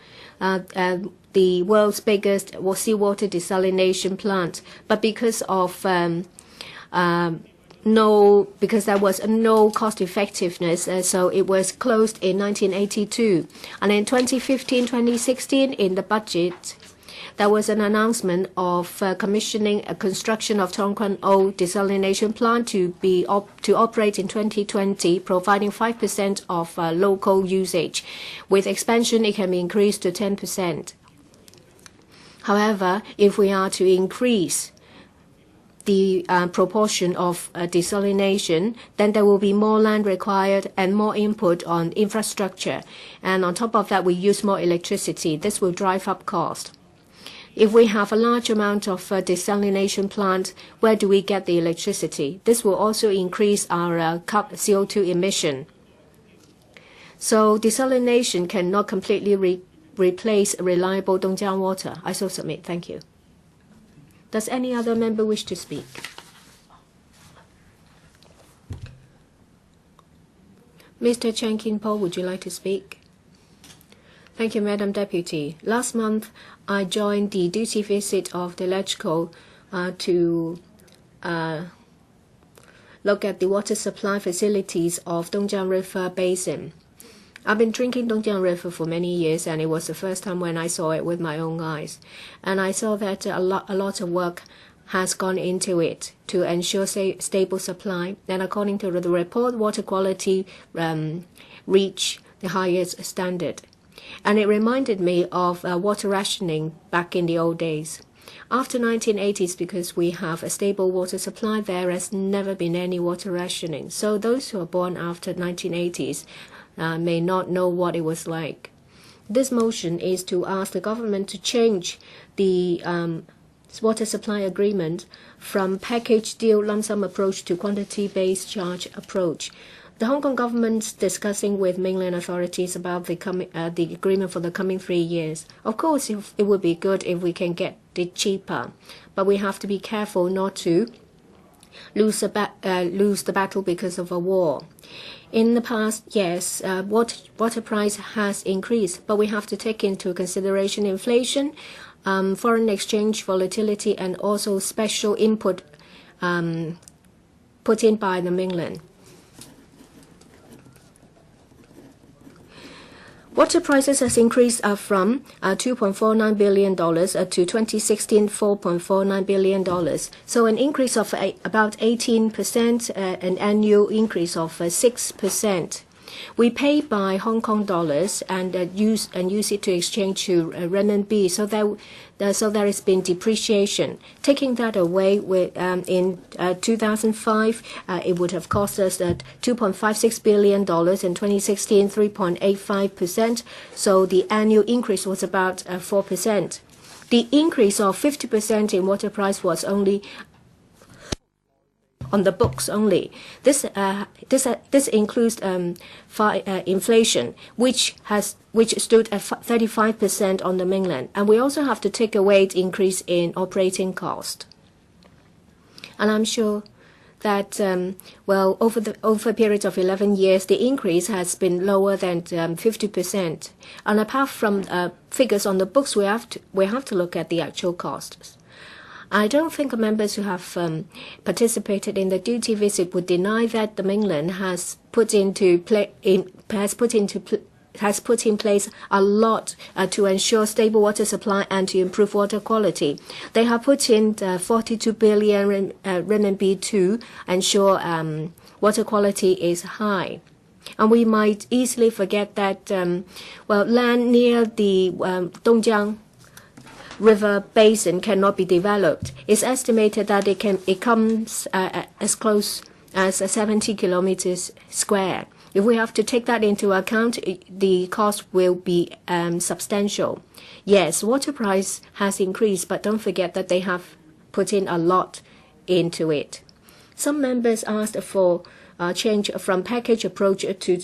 the world's biggest seawater desalination plant, but because there was no cost effectiveness, so it was closed in 1982. And in 2015-2016, in the budget, there was an announcement of commissioning a construction of Tung Kwan O desalination plant to operate in 2020, providing 5% of local usage. With expansion, it can be increased to 10%. However, if we are to increase the proportion of desalination, then there will be more land required and more input on infrastructure. And on top of that, we use more electricity. This will drive up cost. If we have a large amount of desalination plant, where do we get the electricity? This will also increase our CO2 emission. So desalination cannot completely replace reliable Dongjiang water. I so submit. Thank you. Does any other member wish to speak? Mr. Chen Kin-po, would you like to speak? Thank you, Madam Deputy. Last month, I joined the duty visit of the LegCo to look at the water supply facilities of Dongjiang River Basin. I've been drinking Dongjiang River for many years, and it was the first time when I saw it with my own eyes. And I saw that a lot of work has gone into it to ensure stable supply. And according to the report, water quality reached the highest standard. And it reminded me of water rationing back in the old days. After 1980s, because we have a stable water supply, there has never been any water rationing. So those who are born after 1980s may not know what it was like. This motion is to ask the government to change the water supply agreement from package deal lump sum approach to quantity-based charge approach. The Hong Kong government's discussing with mainland authorities about the agreement for the coming 3 years. Of course, it would be good if we can get it cheaper, but we have to be careful not to lose the battle because of a war. In the past, yes, water price has increased, but we have to take into consideration inflation, foreign exchange volatility, and also special input put in by the mainland. Water prices has increased from $2.49 billion to 2016 $4.49 billion. So an increase of about 18%, an annual increase of 6%. We pay by Hong Kong dollars and use it to exchange to renminbi. So there has been depreciation. Taking that away, in 2005, it would have cost us $2.56 billion. In 2016, 3.85%. So the annual increase was about 4%. The increase of 50% in water price was only on the books only. This includes inflation, which stood at 35% on the mainland, and we also have to take away the increase in operating cost. And I'm sure that over a period of 11 years, the increase has been lower than 50%. And apart from figures on the books, we have to look at the actual costs. I don't think members who have participated in the duty visit would deny that the mainland has put in place a lot to ensure stable water supply and to improve water quality. They have put in 42 billion renminbi to ensure water quality is high. And we might easily forget that land near the Dongjiang River basin cannot be developed. It's estimated that it comes as close as 70 kilometers square. If we have to take that into account, the cost will be substantial. Yes, water price has increased, but don't forget that they have put in a lot into it. Some members asked for a change from package approach to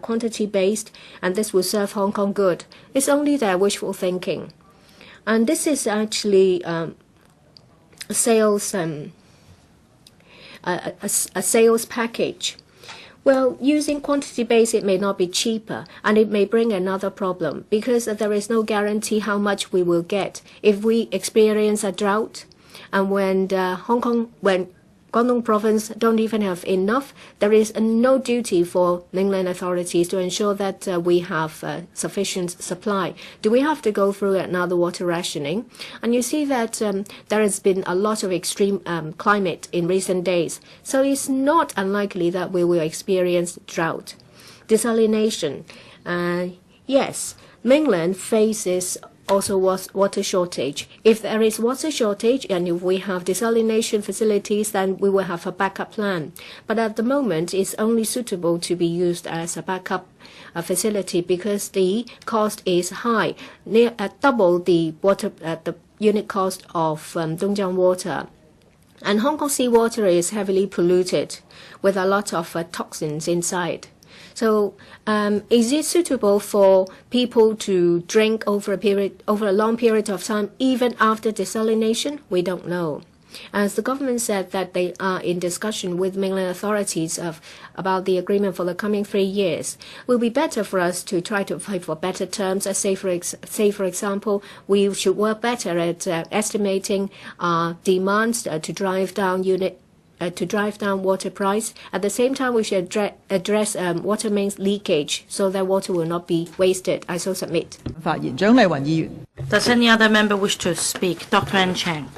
quantity-based, and this will serve Hong Kong good. It's only their wishful thinking. And this is actually a sales package. Well, using quantity base, it may not be cheaper, and it may bring another problem because there is no guarantee how much we will get if we experience a drought, and when Guangdong province don't even have enough, there is no duty for mainland authorities to ensure that we have sufficient supply. Do we have to go through another water rationing? And you see that there has been a lot of extreme climate in recent days. So it's not unlikely that we will experience drought. Desalination. Yes, mainland faces also was water shortage. If there is water shortage and if we have desalination facilities, then we will have a backup plan. But at the moment, it's only suitable to be used as a backup facility because the cost is high, near double the unit cost of Dongjiang water. And Hong Kong seawater is heavily polluted with a lot of toxins inside. So, is it suitable for people to drink over a long period of time, even after desalination? We don't know. As the government said that they are in discussion with mainland authorities about the agreement for the coming 3 years, it will be better for us to try to fight for better terms. Say, for example, we should work better at estimating demands to drive down water price. At the same time, we should address water mains leakage so that water will not be wasted. I so submit. Does any other member wish to speak? Dr. N. Chang.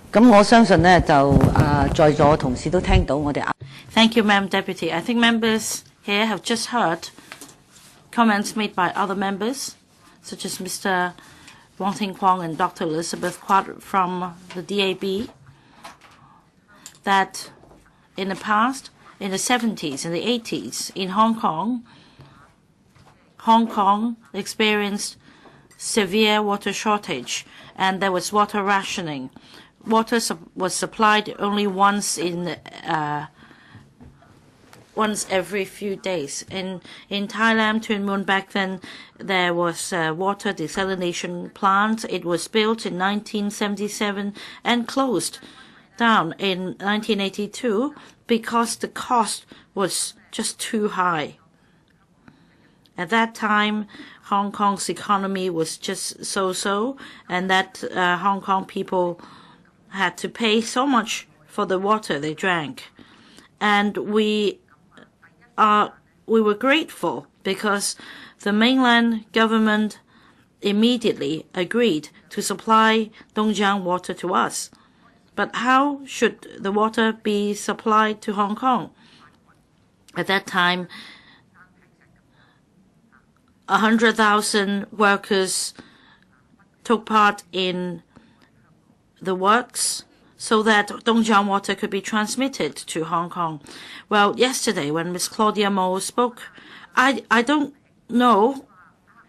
Thank you, Madam Deputy. I think members here have just heard comments made by other members, such as Mr. Wong Kwok and Dr. Elizabeth Kwok from the DAB, that in the past, in the 70s and the 80s, in Hong Kong experienced severe water shortage, and there was water rationing. Water was supplied only once every few days. In Thailand, II.Motion, back then, there was a water desalination plant. It was built in 1977 and closed down in 1982 because the cost was just too high. At that time, Hong Kong's economy was just so-so, and that Hong Kong people had to pay so much for the water they drank. And we were grateful because the mainland government immediately agreed to supply Dongjiang water to us. But how should the water be supplied to Hong Kong? At that time, 100,000 workers took part in the works so that Dongjiang water could be transmitted to Hong Kong. Well, yesterday when Ms. Claudia MO spoke, I don't know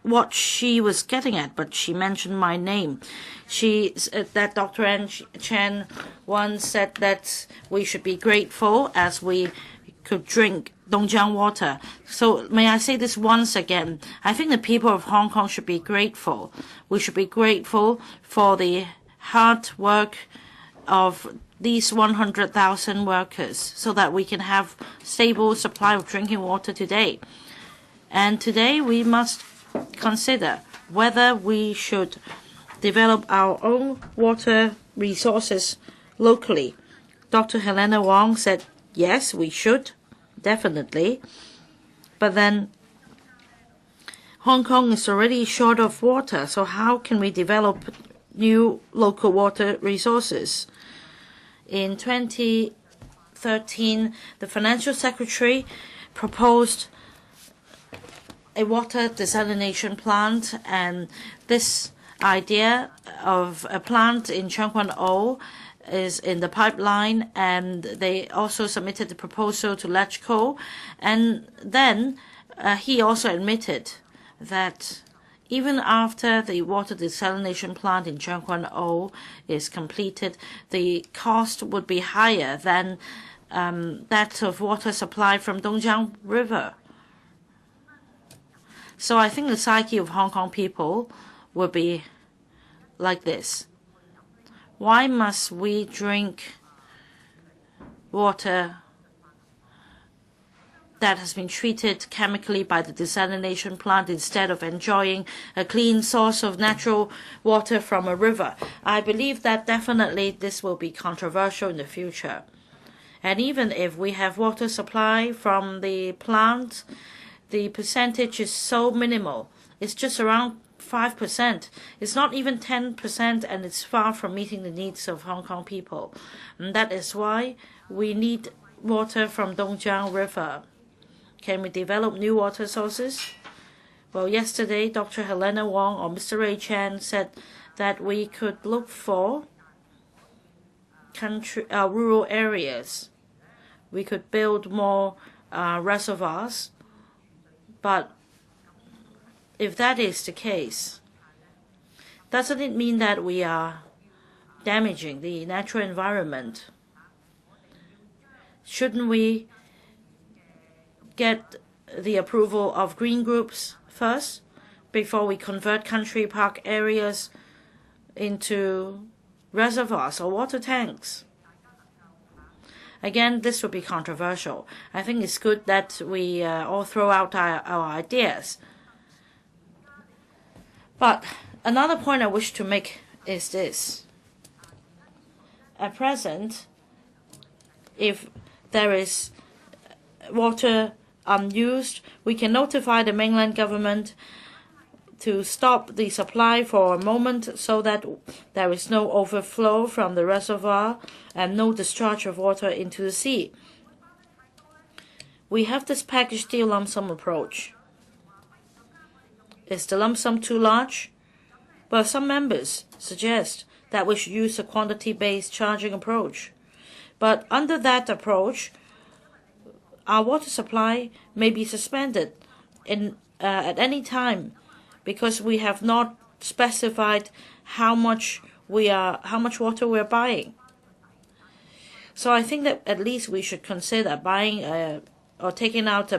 what she was getting at, but she mentioned my name. She said that Dr. N. Chen once said that we should be grateful as we could drink Dongjiang water. So may I say this once again? I think the people of Hong Kong should be grateful. We should be grateful for the hard work of these 100,000 workers so that we can have stable supply of drinking water today. And today we must consider whether we should develop our own water resources locally. Dr. Helena Wong said, yes, we should, definitely. But then Hong Kong is already short of water, so how can we develop new local water resources? In 2013, the Financial Secretary proposed a water desalination plant, and this idea of a plant in Tseung Kwan O is in the pipeline, and they also submitted the proposal to LegCo. And then he also admitted that even after the water desalination plant in Tseung Kwan O is completed, the cost would be higher than that of water supply from Dongjiang River. So I think the psyche of Hong Kong people will be like this. Why must we drink water that has been treated chemically by the desalination plant instead of enjoying a clean source of natural water from a river? I believe that definitely this will be controversial in the future. And even if we have water supply from the plant, the percentage is so minimal. It's just around 5%. It's not even 10%, and it's far from meeting the needs of Hong Kong people. And that is why we need water from Dongjiang River. Can we develop new water sources? Well, yesterday, Dr. Helena Wong or Mr. Ray Chan said that we could look for rural areas. We could build more reservoirs. But if that is the case, doesn't it mean that we are damaging the natural environment? Shouldn't we get the approval of green groups first before we convert country park areas into reservoirs or water tanks? Again, this will be controversial. I think it's good that we all throw out our ideas. But another point I wish to make is this. At present, if there is water unused, we can notify the mainland government to stop the supply for a moment so that there is no overflow from the reservoir and no discharge of water into the sea. We have this package deal lump sum approach. Is the lump sum too large? Well, some members suggest that we should use a quantity-based charging approach. But under that approach, our water supply may be suspended at any time, because we have not specified how much water we're buying. So I think that at least we should consider buying or taking out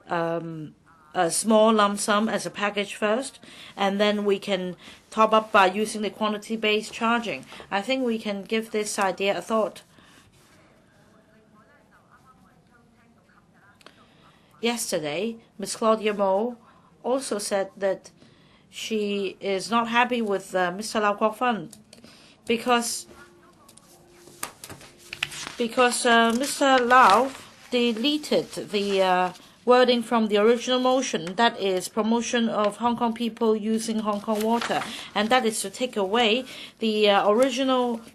a small lump sum as a package first, and then we can top up by using the quantity-based charging. I think we can give this idea a thought. Yesterday, Ms. Claudia MO also said that she is not happy with Mr. LAU Kwok-fan because Mr. Lau deleted the wording from the original motion, that is promotion of Hong Kong people using Hong Kong water, and that is to take away the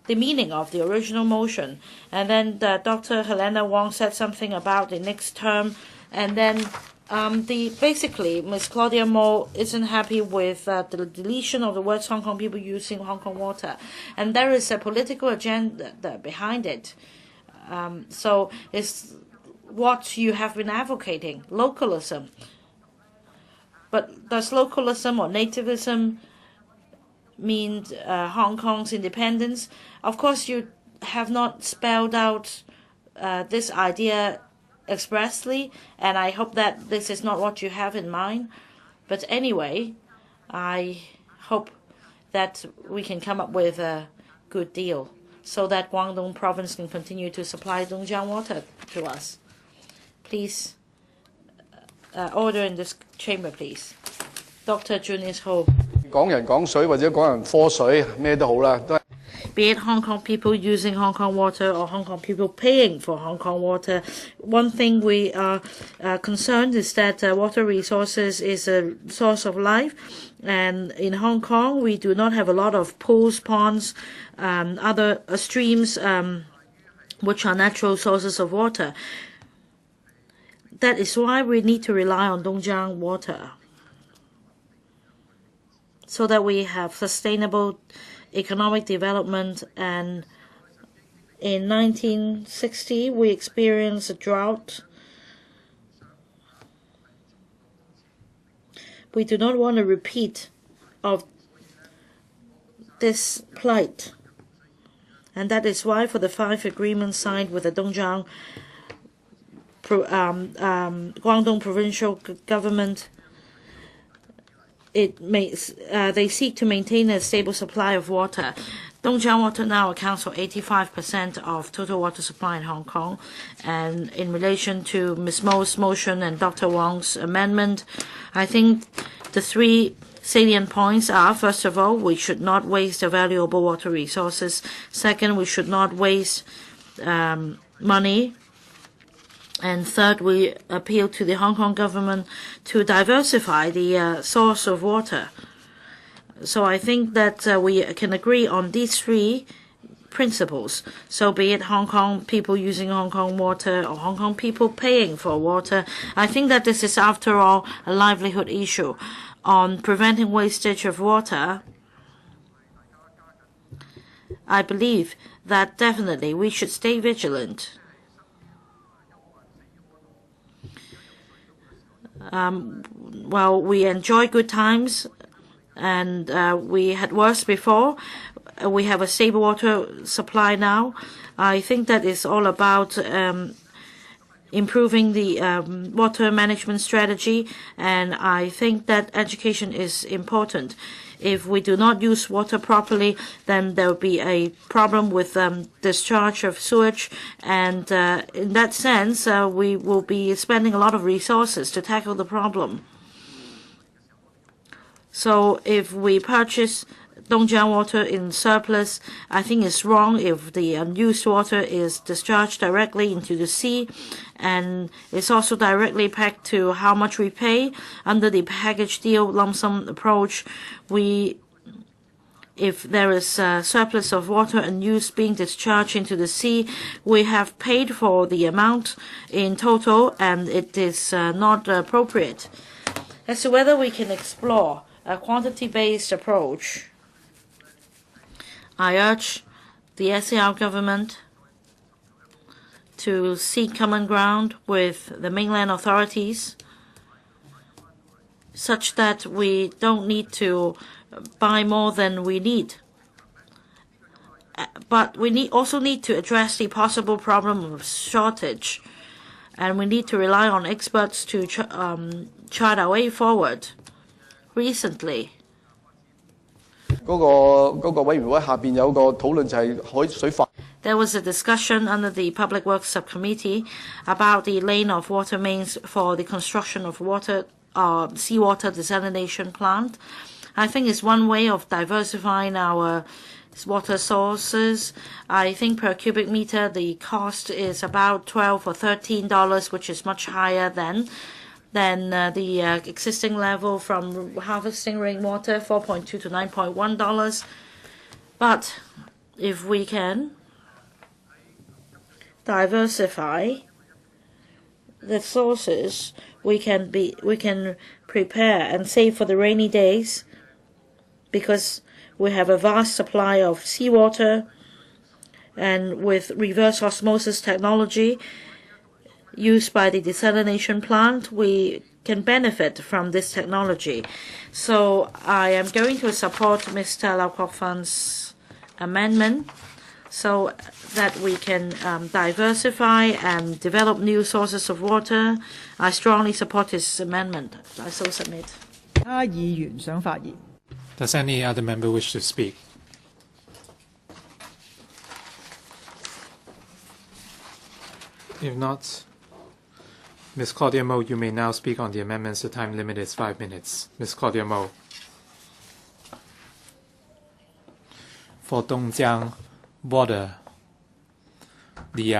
meaning of the original motion. And then Dr. Helena Wong said something about the next term, and then Basically, Ms. Claudia MO isn't happy with the deletion of the words Hong Kong people using Hong Kong water, and there is a political agenda behind it. So it's what you have been advocating, localism. But does localism or nativism mean Hong Kong's independence? Of course, you have not spelled out this idea expressly, and I hope that this is not what you have in mind. But anyway, I hope that we can come up with a good deal so that Guangdong province can continue to supply Dongjiang water to us. Please, order in this chamber, please. Dr. Junius Ho. 港人講水或者港人科水咩都好啦，都係。 Be it Hong Kong people using Hong Kong water or Hong Kong people paying for Hong Kong water, one thing we are concerned is that water resources is a source of life. And in Hong Kong, we do not have a lot of pools, ponds, other streams, which are natural sources of water. That is why we need to rely on Dongjiang water, so that we have sustainable economic development. And in 1960, we experienced a drought. We do not want a repeat of this plight. And that is why for the 5 agreements signed with the Dongjiang Guangdong provincial government, they seek to maintain a stable supply of water. Dongjiang water now accounts for 85% of total water supply in Hong Kong. And in relation to Ms. Mo's motion and Dr. Wong's amendment, I think the 3 salient points are, first of all, we should not waste the valuable water resources. Second, we should not waste money. And third, we appeal to the Hong Kong government to diversify the source of water. So I think that we can agree on these 3 principles. So be it Hong Kong people using Hong Kong water or Hong Kong people paying for water, I think that this is, after all, a livelihood issue. On preventing wastage of water, I believe that definitely we should stay vigilant. Well, we enjoy good times, and we had worse before. We have a stable water supply now. I think that is all about improving the water management strategy, and I think that education is important. If we do not use water properly, then there will be a problem with discharge of sewage, and in that sense, we will be spending a lot of resources to tackle the problem. So if we purchase Dongjiang water in surplus, I think it's wrong if the unused water is discharged directly into the sea, and it's also directly pegged to how much we pay under the package deal lump sum approach. If there is a surplus of water unused being discharged into the sea, we have paid for the amount in total, and it is not appropriate. As to whether we can explore a quantity-based approach, I urge the SAR government to seek common ground with the mainland authorities, such that we don't need to buy more than we need. But we also need to address the possible problem of shortage, and we need to rely on experts to chart our way forward. Recently, 嗰個委員會下邊有個討論就係海水化。 There was a discussion under the Public Works Subcommittee about the laying of water mains for the construction of seawater desalination plant. I think it's one way of diversifying our water sources. I think per cubic meter the cost is about $12 or $13, which is much higher than the existing level from harvesting rainwater, $4.2 to $9.1. But if we can diversify the sources, we can prepare and save for the rainy days, because we have a vast supply of seawater, and with reverse osmosis technology used by the desalination plant, we can benefit from this technology. So I am going to support Mr. LAU Kwok-fan's amendment so that we can diversify and develop new sources of water. I strongly support his amendment. I so submit. Does any other member wish to speak? If not, Ms. Claudia MO, you may now speak on the amendments. The time limit is 5 minutes. Ms. Claudia MO. For Dongjiang water, the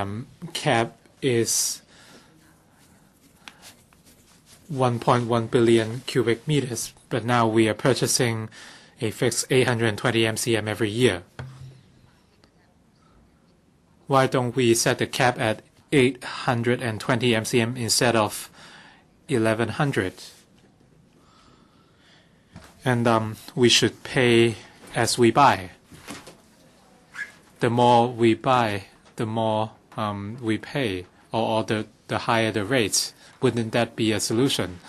cap is 1.1 billion cubic meters, but now we are purchasing a fixed 820 MCM every year. Why don't we set the cap at 820 MCM instead of 1100? And we should pay as we buy. The more we buy, the more we pay, or the higher the rates. Wouldn't that be a solution?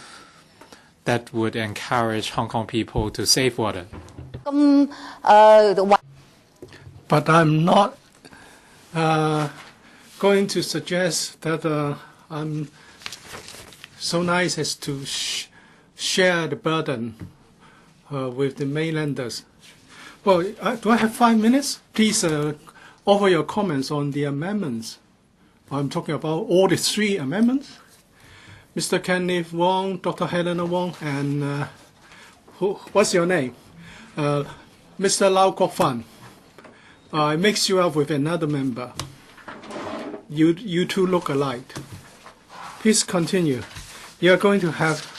That would encourage Hong Kong people to save water. But I'm not going to suggest that I'm so nice as to share the burden with the mainlanders. Well, do I have 5 minutes? Please offer your comments on the amendments. I'm talking about all the 3 amendments. Mr. Kenneth Wong, Dr. Helena Wong, and what's your name? Mr. LAU Kwok-fan. I mix you up with another member. You two look alike. Please continue. You are going to have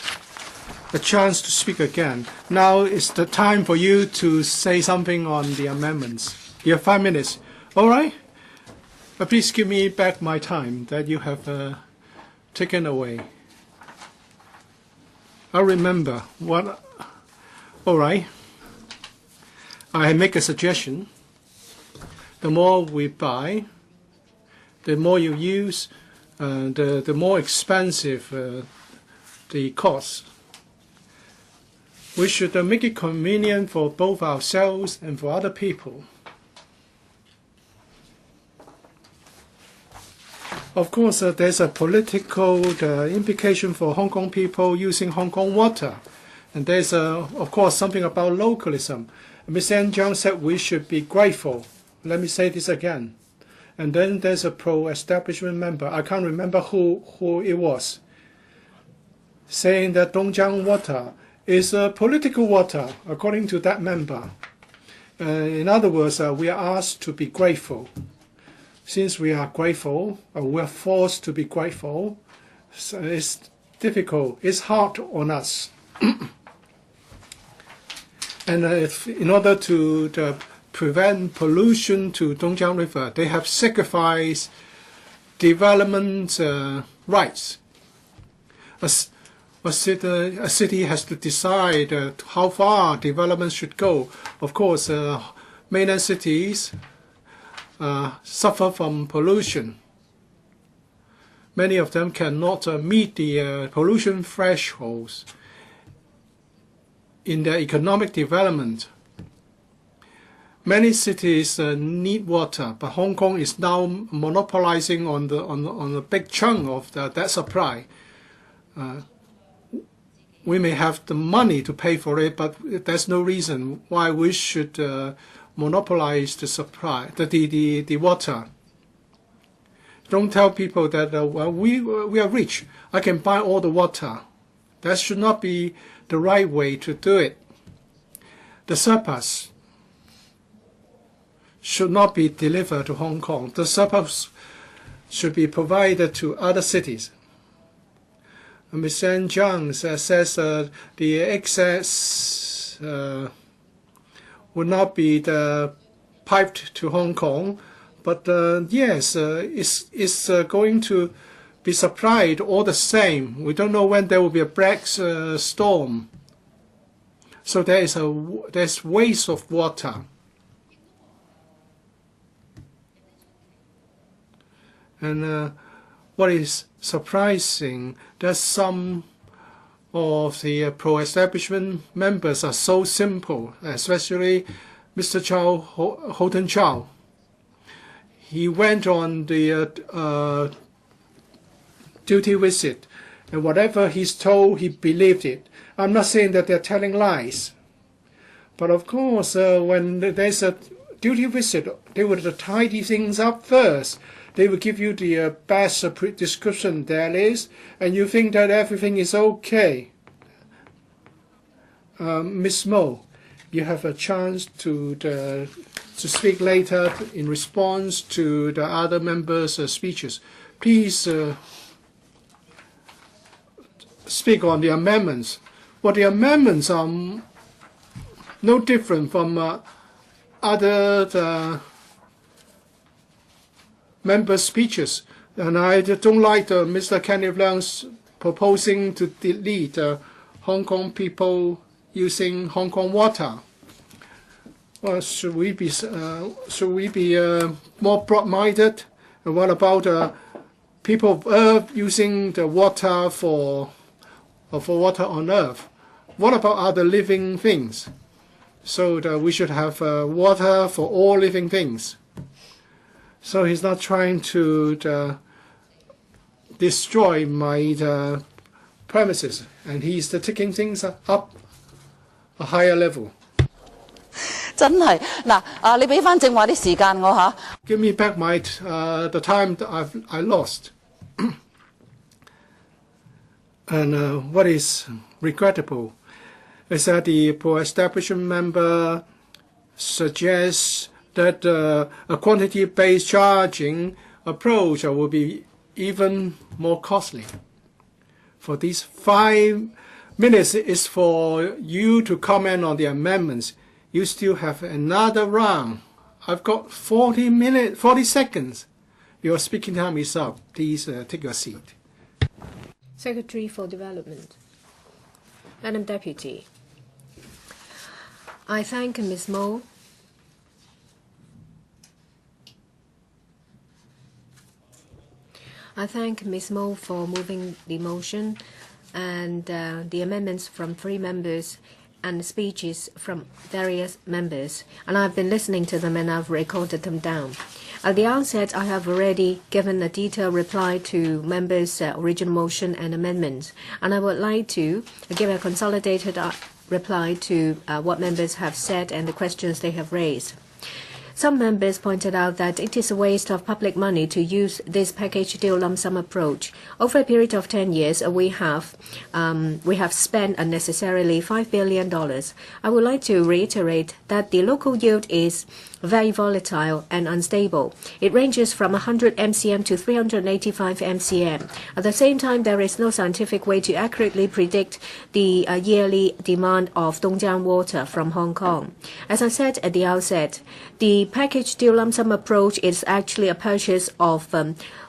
a chance to speak again. Now is the time for you to say something on the amendments. You have 5 minutes. All right? But please give me back my time that you have taken away. I remember what. All right. I make a suggestion. The more we buy, the more you use, the more expensive the cost. We should make it convenient for both ourselves and for other people. Of course, there's a political implication for Hong Kong people using Hong Kong water. And there's, of course, something about localism. Ms. Anne Zhang said we should be grateful. Let me say this again. And then there's a pro-establishment member, I can't remember who it was, saying that Dongjiang water is political water, according to that member. In other words, we are asked to be grateful. Since we are grateful, we are forced to be grateful, so it's difficult, it's hard on us. And in order to prevent pollution to Dongjiang River, they have sacrificed development rights. A city has to decide how far development should go. Of course, mainland cities suffer from pollution. Many of them cannot meet the pollution thresholds in their economic development. Many cities need water, but Hong Kong is now monopolizing on the big chunk of that supply. We may have the money to pay for it, but there's no reason why we should monopolize the supply, the water. Don't tell people that well, we are rich. I can buy all the water. That should not be the right way to do it. The surplus should not be delivered to Hong Kong. The surplus should be provided to other cities. Ms. Anne Zhang says the excess would not be piped to Hong Kong, but yes, it's going to be supplied all the same. We don't know when there will be a black storm. So there's waste of water. And what is surprising, that some of the pro-establishment members are so simple, especially Mr. Chow, Houghton Chow. He went on the duty visit, and whatever he's told, he believed it. I'm not saying that they're telling lies, but of course, when there's a duty visit, they would tidy things up first. They will give you the best description there is, and you think that everything is okay. Ms. Mo, you have a chance to speak later in response to the other members' speeches. Please speak on the amendments. Well, the amendments are no different from other members' speeches, and I don't like Mr. Kenneth Leung's proposing to delete Hong Kong people using Hong Kong water. Well, should we be more broad-minded? And what about people of Earth using the water for water on Earth? What about other living things? So that we should have water for all living things. So he's not trying to destroy my premises, and he's taking things up a higher level. 真係嗱，你俾翻正話啲時間我嚇。Give me back my the time that I lost. And what is regrettable is that the pro-establishment member suggests that a quantity-based charging approach will be even more costly. For these 5 minutes is for you to comment on the amendments. You still have another round. I've got 40 seconds. Your speaking time is up. Please take your seat. Secretary for Development. Madam Deputy, I thank Ms. Mo for moving the motion and the amendments from 3 members and speeches from various members. And I've been listening to them and I've recorded them down. At the outset, I have already given a detailed reply to members' original motion and amendments. And I would like to give a consolidated reply to what members have said and the questions they have raised. Some members pointed out that it is a waste of public money to use this package deal lump sum approach. Over a period of 10 years, we have spent unnecessarily $5 billion. I would like to reiterate that the local yield is very volatile and unstable. It ranges from 100 MCM to 385 MCM. At the same time, there is no scientific way to accurately predict the yearly demand of Dongjiang water from Hong Kong. As I said at the outset, the package deal lump sum approach is actually a purchase of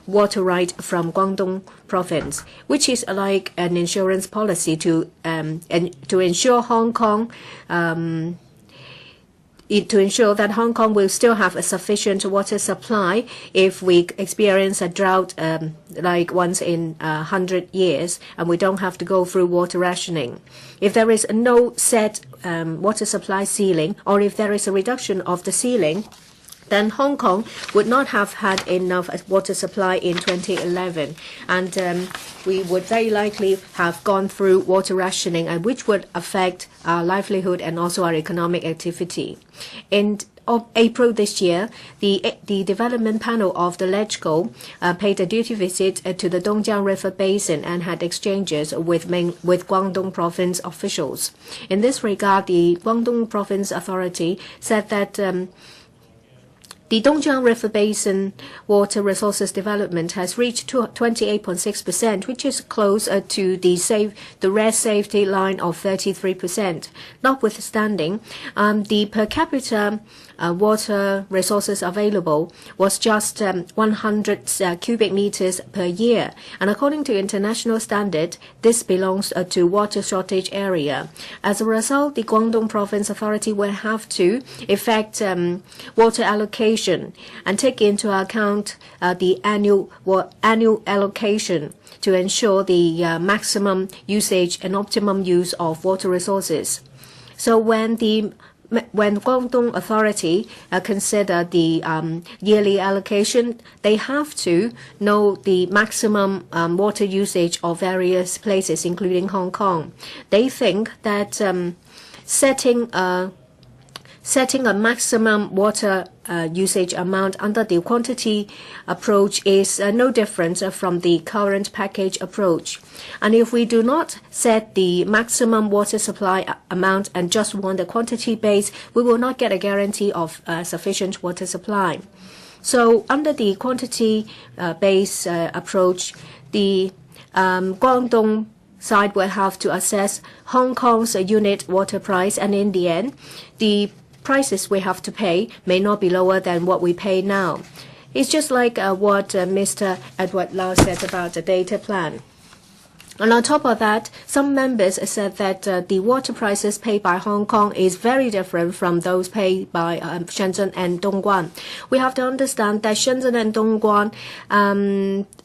water right from Guangdong province, which is like an insurance policy to ensure Hong Kong to ensure that Hong Kong will still have a sufficient water supply if we experience a drought like once in 100 years, and we don't have to go through water rationing. If there is no set water supply ceiling, or if there is a reduction of the ceiling, then Hong Kong would not have had enough water supply in 2011, and we would very likely have gone through water rationing, and which would affect our livelihood and also our economic activity. In April this year, the development panel of the LegCo paid a duty visit to the Dongjiang River Basin and had exchanges with Guangdong Province officials. In this regard, the Guangdong Province Authority said that The Dongjiang River Basin water resources development has reached 28.6%, which is close to the red safety line of 33%. Notwithstanding, the per capita water resources available was just 100 cubic meters per year. And according to international standard, this belongs to water shortage area. As a result, the Guangdong Province Authority will have to effect water allocation and take into account the annual allocation to ensure the maximum usage and optimum use of water resources. So when Guangdong Authority consider the yearly allocation, they have to know the maximum water usage of various places, including Hong Kong. They think that setting a maximum water usage amount under the quantity approach is no different from the current package approach. And if we do not set the maximum water supply amount and just want the quantity base, we will not get a guarantee of sufficient water supply. So under the quantity base approach, the Guangdong side will have to assess Hong Kong's unit water price, and in the end, the prices we have to pay may not be lower than what we pay now. It's just like what Mr. Edward Lau said about the data plan. And on top of that, some members said that the water prices paid by Hong Kong is very different from those paid by Shenzhen and Dongguan. We have to understand that Shenzhen and Dongguan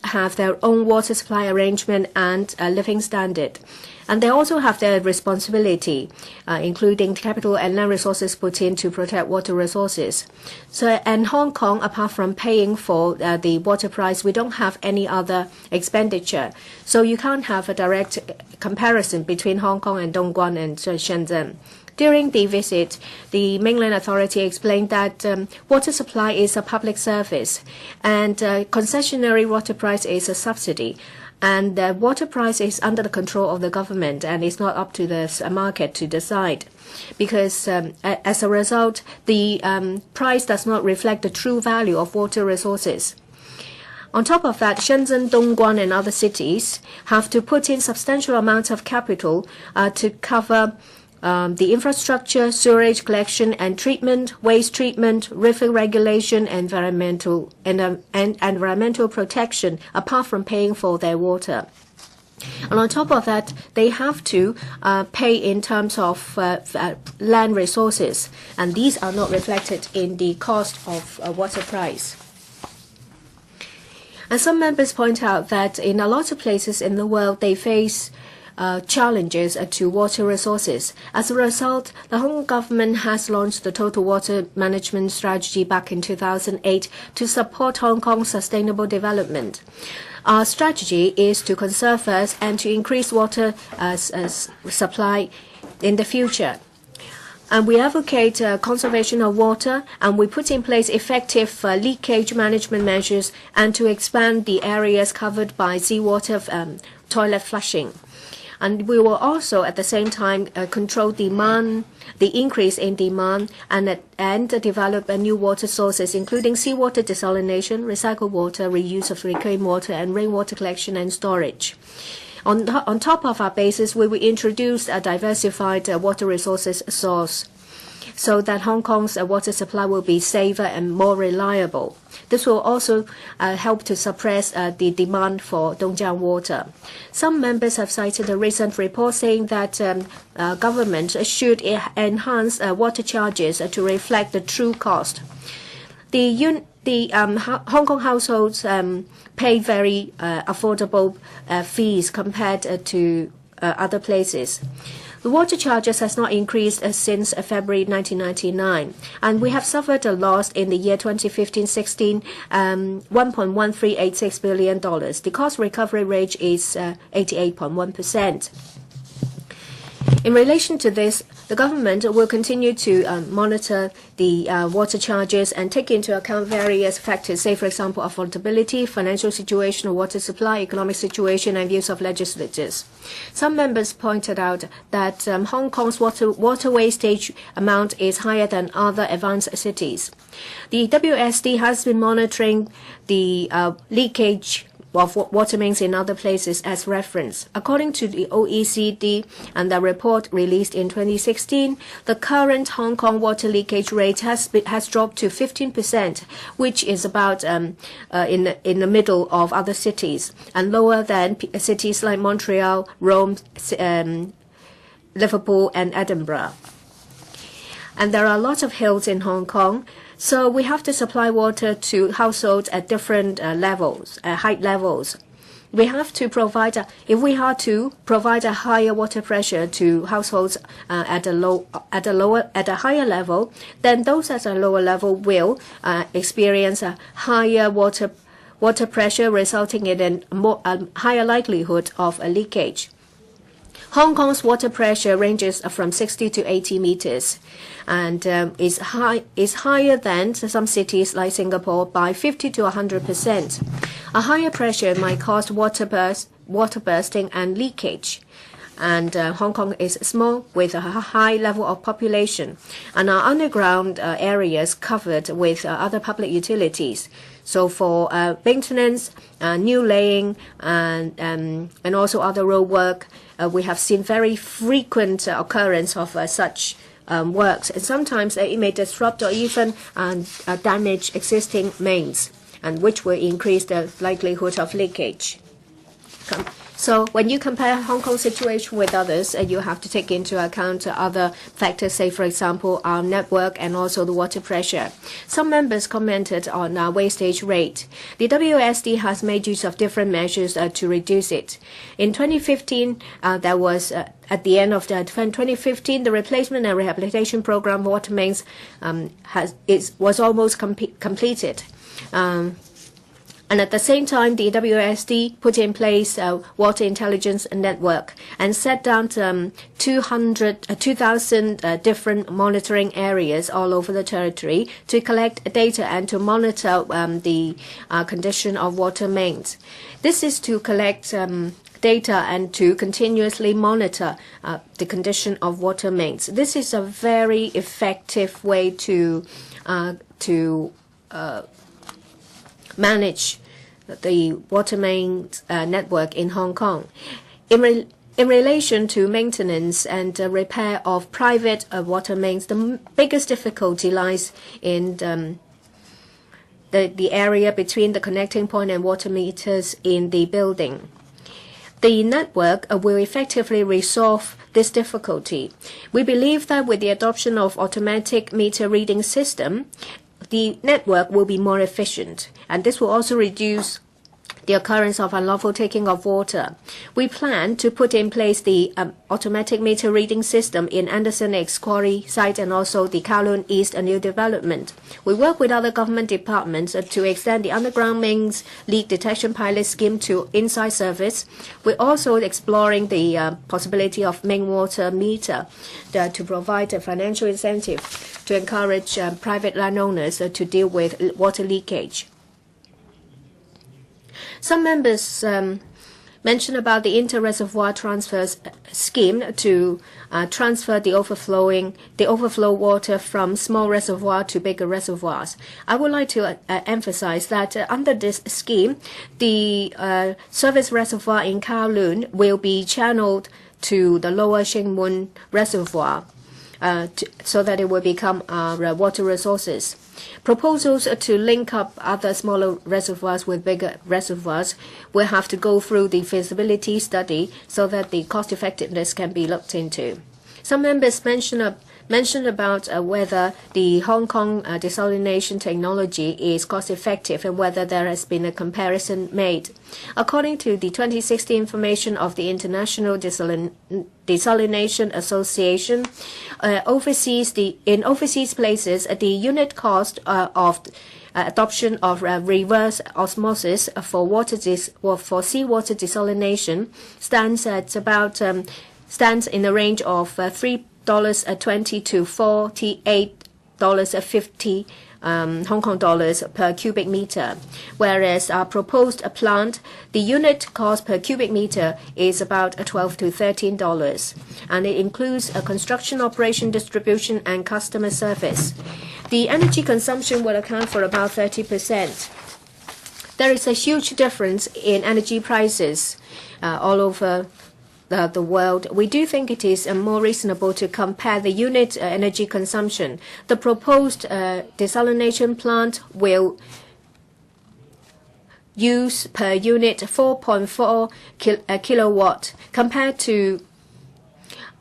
have their own water supply arrangement and living standard. And they also have their responsibility, including capital and land resources put in to protect water resources. So, and Hong Kong, apart from paying for the water price, we don't have any other expenditure. So you can't have a direct comparison between Hong Kong and Dongguan and Shenzhen. During the visit, the Mainland Authority explained that water supply is a public service and concessionary water price is a subsidy. And the water price is under the control of the government and it's not up to the market to decide. Because as a result, the price does not reflect the true value of water resources. On top of that, Shenzhen, Dongguan and other cities have to put in substantial amounts of capital to cover the infrastructure, sewerage collection and treatment, waste treatment, river regulation, environmental protection, apart from paying for their water. And on top of that, they have to pay in terms of land resources, and these are not reflected in the cost of water price. And some members point out that in a lot of places in the world, they face challenges to water resources. As a result, the Hong Kong government has launched the Total Water Management Strategy back in 2008 to support Hong Kong's sustainable development. Our strategy is to conserve first and to increase water supply in the future. And we advocate conservation of water, and we put in place effective leakage management measures and to expand the areas covered by seawater toilet flushing. And we will also, at the same time, control demand, the increase in demand, and develop new water sources, including seawater desalination, recycled water, reuse of reclaimed water, and rainwater collection and storage. On top of our basis, we will introduce a diversified water resources source, so that Hong Kong's water supply will be safer and more reliable. This will also help to suppress the demand for Dongjiang water. Some members have cited a recent report saying that government should enhance water charges to reflect the true cost. The Hong Kong households pay very affordable fees compared to other places. The water charges has not increased since February 1999, and we have suffered a loss in the year 2015-16, $1.1386 billion. The cost recovery rate is 88.1%. In relation to this, the government will continue to monitor the water charges and take into account various factors, say, for example, affordability, financial situation, water supply, economic situation, and views of legislators. Some members pointed out that Hong Kong's water wastage amount is higher than other advanced cities. The WSD has been monitoring the leakage of water mains in other places as reference. According to the OECD and the report released in 2016, the current Hong Kong water leakage rate has dropped to 15%, which is about in the middle of other cities, and lower than cities like Montreal, Rome, Liverpool, and Edinburgh. And there are lots of hills in Hong Kong, so we have to supply water to households at different height levels. We have to provide, if we are to provide a higher water pressure to households at a higher level, then those at a lower level will experience a higher water pressure, resulting in a higher likelihood of a leakage. Hong Kong's water pressure ranges from 60 to 80 meters, and is higher than some cities like Singapore by 50 to 100%. A higher pressure might cause water bursting and leakage. And Hong Kong is small with a high level of population, and our underground areas covered with other public utilities. So for maintenance, new laying, and also other road work, we have seen very frequent occurrence of such works, and sometimes it may disrupt or even damage existing mains, and which will increase the likelihood of leakage. So when you compare Hong Kong's situation with others, you have to take into account other factors, say, for example, our network and also the water pressure. Some members commented on our wastage rate. The WSD has made use of different measures to reduce it. In 2015, there was at the end of 2015, the replacement and rehabilitation program for water mains was almost completed. And at the same time, the WSD put in place a water intelligence network and set down 2,000 different monitoring areas all over the territory to collect data and to monitor the condition of water mains. This is to collect data and to continuously monitor the condition of water mains. This is a very effective way to manage the water main network in Hong Kong. In relation to maintenance and repair of private water mains, the biggest difficulty lies in the area between the connecting point and water meters in the building. The network will effectively resolve this difficulty. We believe that with the adoption of automatic meter reading system, the network will be more efficient, and this will also reduce the occurrence of unlawful taking of water. We plan to put in place the automatic meter reading system in Anderson X Quarry site and also the Kowloon East new development. We work with other government departments to extend the underground mains leak detection pilot scheme to inside service. We're also exploring the possibility of main water meter to provide a financial incentive to encourage private landowners to deal with water leakage. Some members mentioned about the inter-reservoir transfer scheme to transfer the overflow water from small reservoir to bigger reservoirs. I would like to emphasize that under this scheme, the service reservoir in Kowloon will be channeled to the lower Shing Mun reservoir so that it will become our water resources. Proposals to link up other smaller reservoirs with bigger reservoirs will have to go through the feasibility study so that the cost effectiveness can be looked into. Some members mentioned about whether the Hong Kong desalination technology is cost effective and whether there has been a comparison made. According to the 2016 information of the International Desalination Association, in overseas places, the unit cost of adoption of reverse osmosis for seawater desalination stands at about stands in the range of $3.20 to $48.50 Hong Kong dollars per cubic meter, whereas our proposed plant, the unit cost per cubic meter is about $12 to $13, and it includes a construction, operation, distribution, and customer service. The energy consumption will account for about 30%. There is a huge difference in energy prices all over the world. We do think it is more reasonable to compare the unit energy consumption. The proposed desalination plant will use per unit 4.4 kilowatt compared to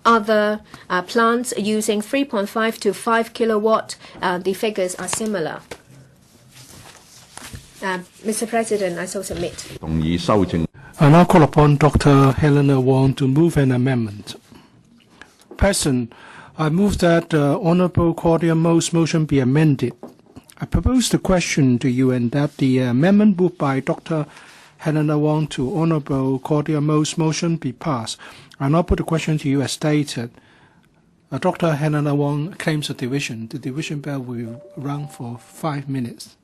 other plants using 3.5 to 5 kilowatt. The figures are similar. Mr. President, I so submit. I now call upon Dr. Helena Wong to move an amendment. President, I move that Honourable Claudia MO's motion be amended. I propose the question to you and that the amendment moved by Dr. Helena Wong to Honourable Claudia MO's motion be passed. I now put the question to you as stated. Dr. Helena Wong claims a division. The division bell will run for 5 minutes.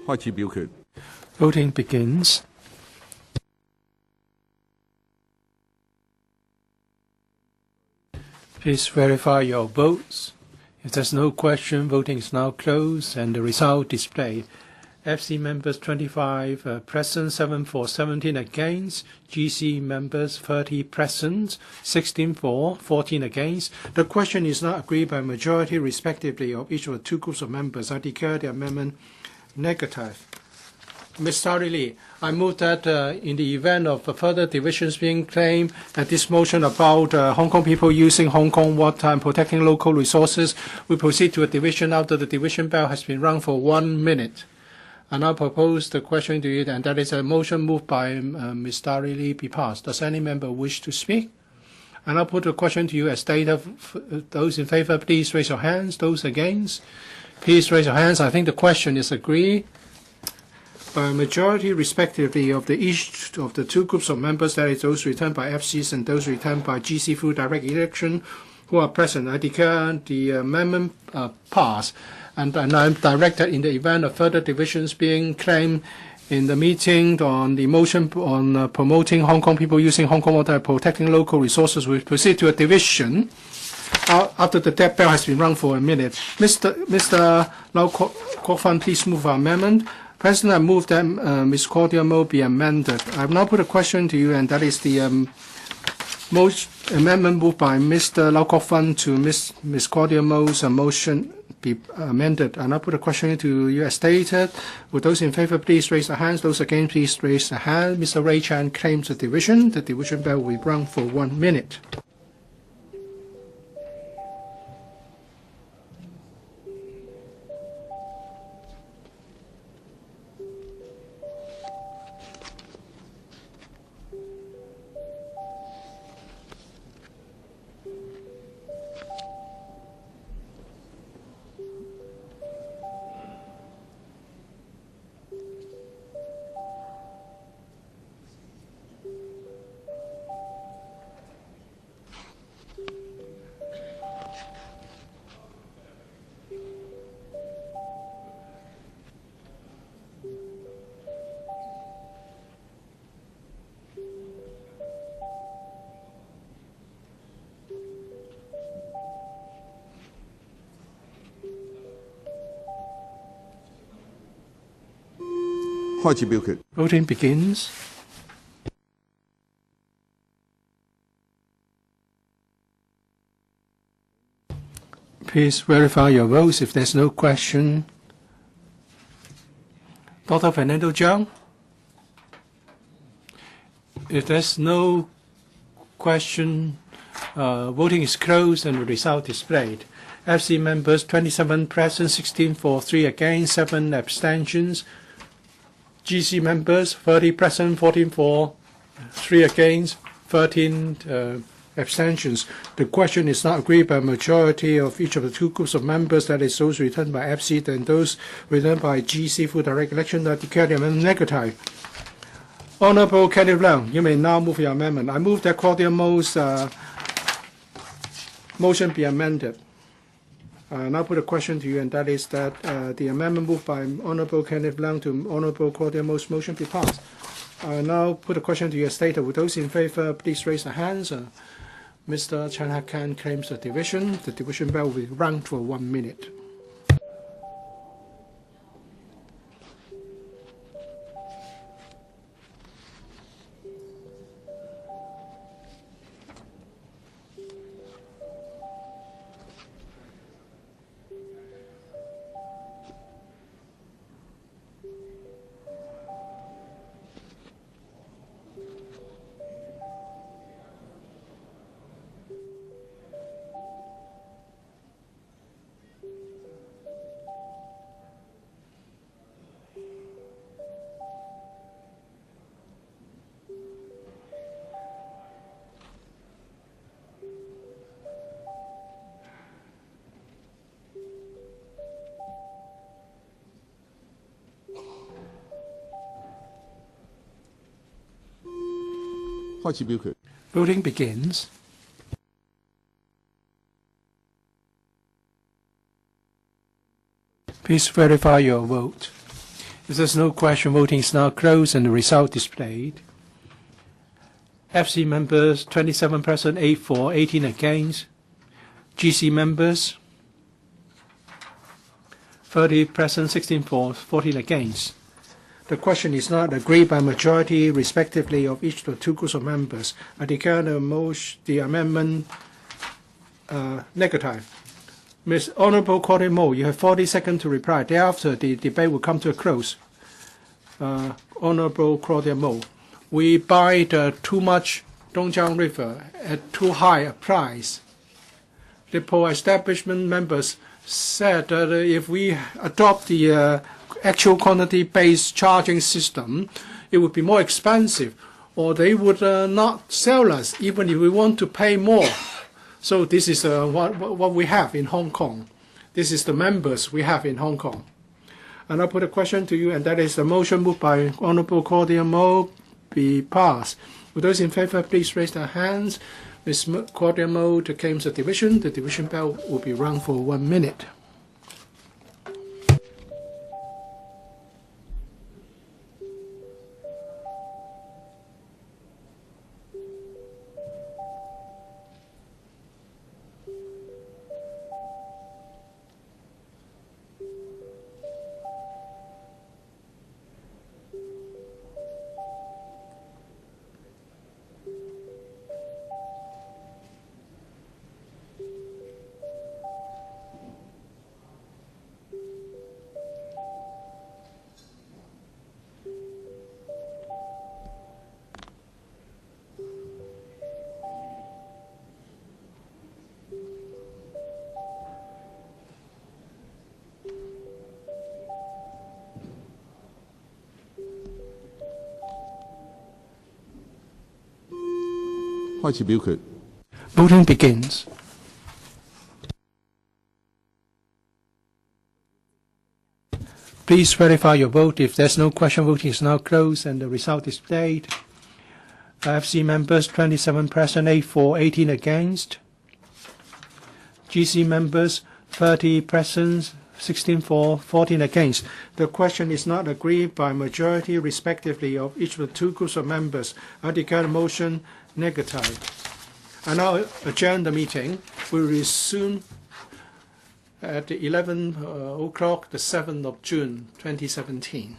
開始表決。Voting begins. Please verify your votes. If there's no question, voting is now closed and the result displayed. FC members 25 present, 7 for, 17 against. GC members 30 present, 16 for, 14 against. The question is not agreed by majority respectively of each of the two groups of members. I declare the amendment negative. Ms. Tari Lee, I move that in the event of further divisions being claimed, that this motion about Hong Kong people using Hong Kong water and protecting local resources, we proceed to a division after the division bell has been rung for 1 minute. And I propose the question to you, and that is a motion moved by Ms. Tari Lee be passed. Does any member wish to speak? And I'll put the question to you as stated. Those in favor, please raise your hands. Those against, please raise your hands. I think the question is agreed by a majority respectively of each of the two groups of members, that is those returned by FCs and those returned by GC through direct election, who are present. I declare the amendment passed. And I'm directed in the event of further divisions being claimed in the meeting on the motion on promoting Hong Kong people using Hong Kong water and protecting local resources, we proceed to a division after the dead bell has been rung for 1 minute. Mr. LAU Kwok-fan, please move our amendment. President, I move that Ms. Claudia MO be amended. I have now put a question to you, and that is the amendment moved by Mr. LAU Kwok-fan to Ms. Claudia MO's motion be amended. And I put a question to you as stated. Would those in favor please raise their hands? Those against, please raise their hand. Mr. Ray Chan claims the division. The division bell will be rung for 1 minute. Voting begins. Please verify your votes if there's no question. Dr. Fernando Zhang? If there's no question, voting is closed and the result displayed. FC members 27 present, 16 for, 3 against, 7 abstentions. GC members 30 present, 14 for, 3 against, 13 abstentions. The question is not agreed by a majority of each of the two groups of members, that is those returned by FC and those returned by GC through direct election. I declare the amendment negative. Honourable Kenneth LEUNG, you may now move your amendment. I move that Claudia MO's motion be amended. Now put a question to you, and that is that the amendment moved by Honourable Kenneth LEUNG to Honourable Claudia MO's motion be passed. Now put a question to you as stated. Would those in favour please raise their hands? Mr. Chan Ha-kan claims the division. The division bell will be rung for 1 minute. Voting begins. Please verify your vote. If there's no question, voting is now closed and the result displayed. FC members 27 present, 8 for, 18 against. GC members 30 present, 16 for, 14 against. The question is not agreed by majority, respectively, of each of the two groups of members. I declare the amendment negative. Ms. Honourable Claudia MO, you have 40 seconds to reply. Thereafter, the debate will come to a close. Honourable Claudia MO, we buy too much Dongjiang River at too high a price. The pro-establishment members said that if we adopt the actual quantity-based charging system, it would be more expensive, or they would not sell us even if we want to pay more. So this is what we have in Hong Kong. This is the members we have in Hong Kong. And I'll put a question to you, and that is the motion moved by Honourable Claudia MO be passed. Would those in favour please raise their hands? Ms. Claudia MO claims the division. The division bell will be rung for 1 minute. Voting begins. Please verify your vote. If there's no question, voting is now closed and the result displayed. FC members 27 present, 8 for, 18 against. GC members 30 present, 16 for, 14 against. The question is not agreed by majority, respectively, of each of the two groups of members. I declare the motion negative. I now adjourn the meeting. We'll resume at 11 o'clock, the 7th of June, 2017.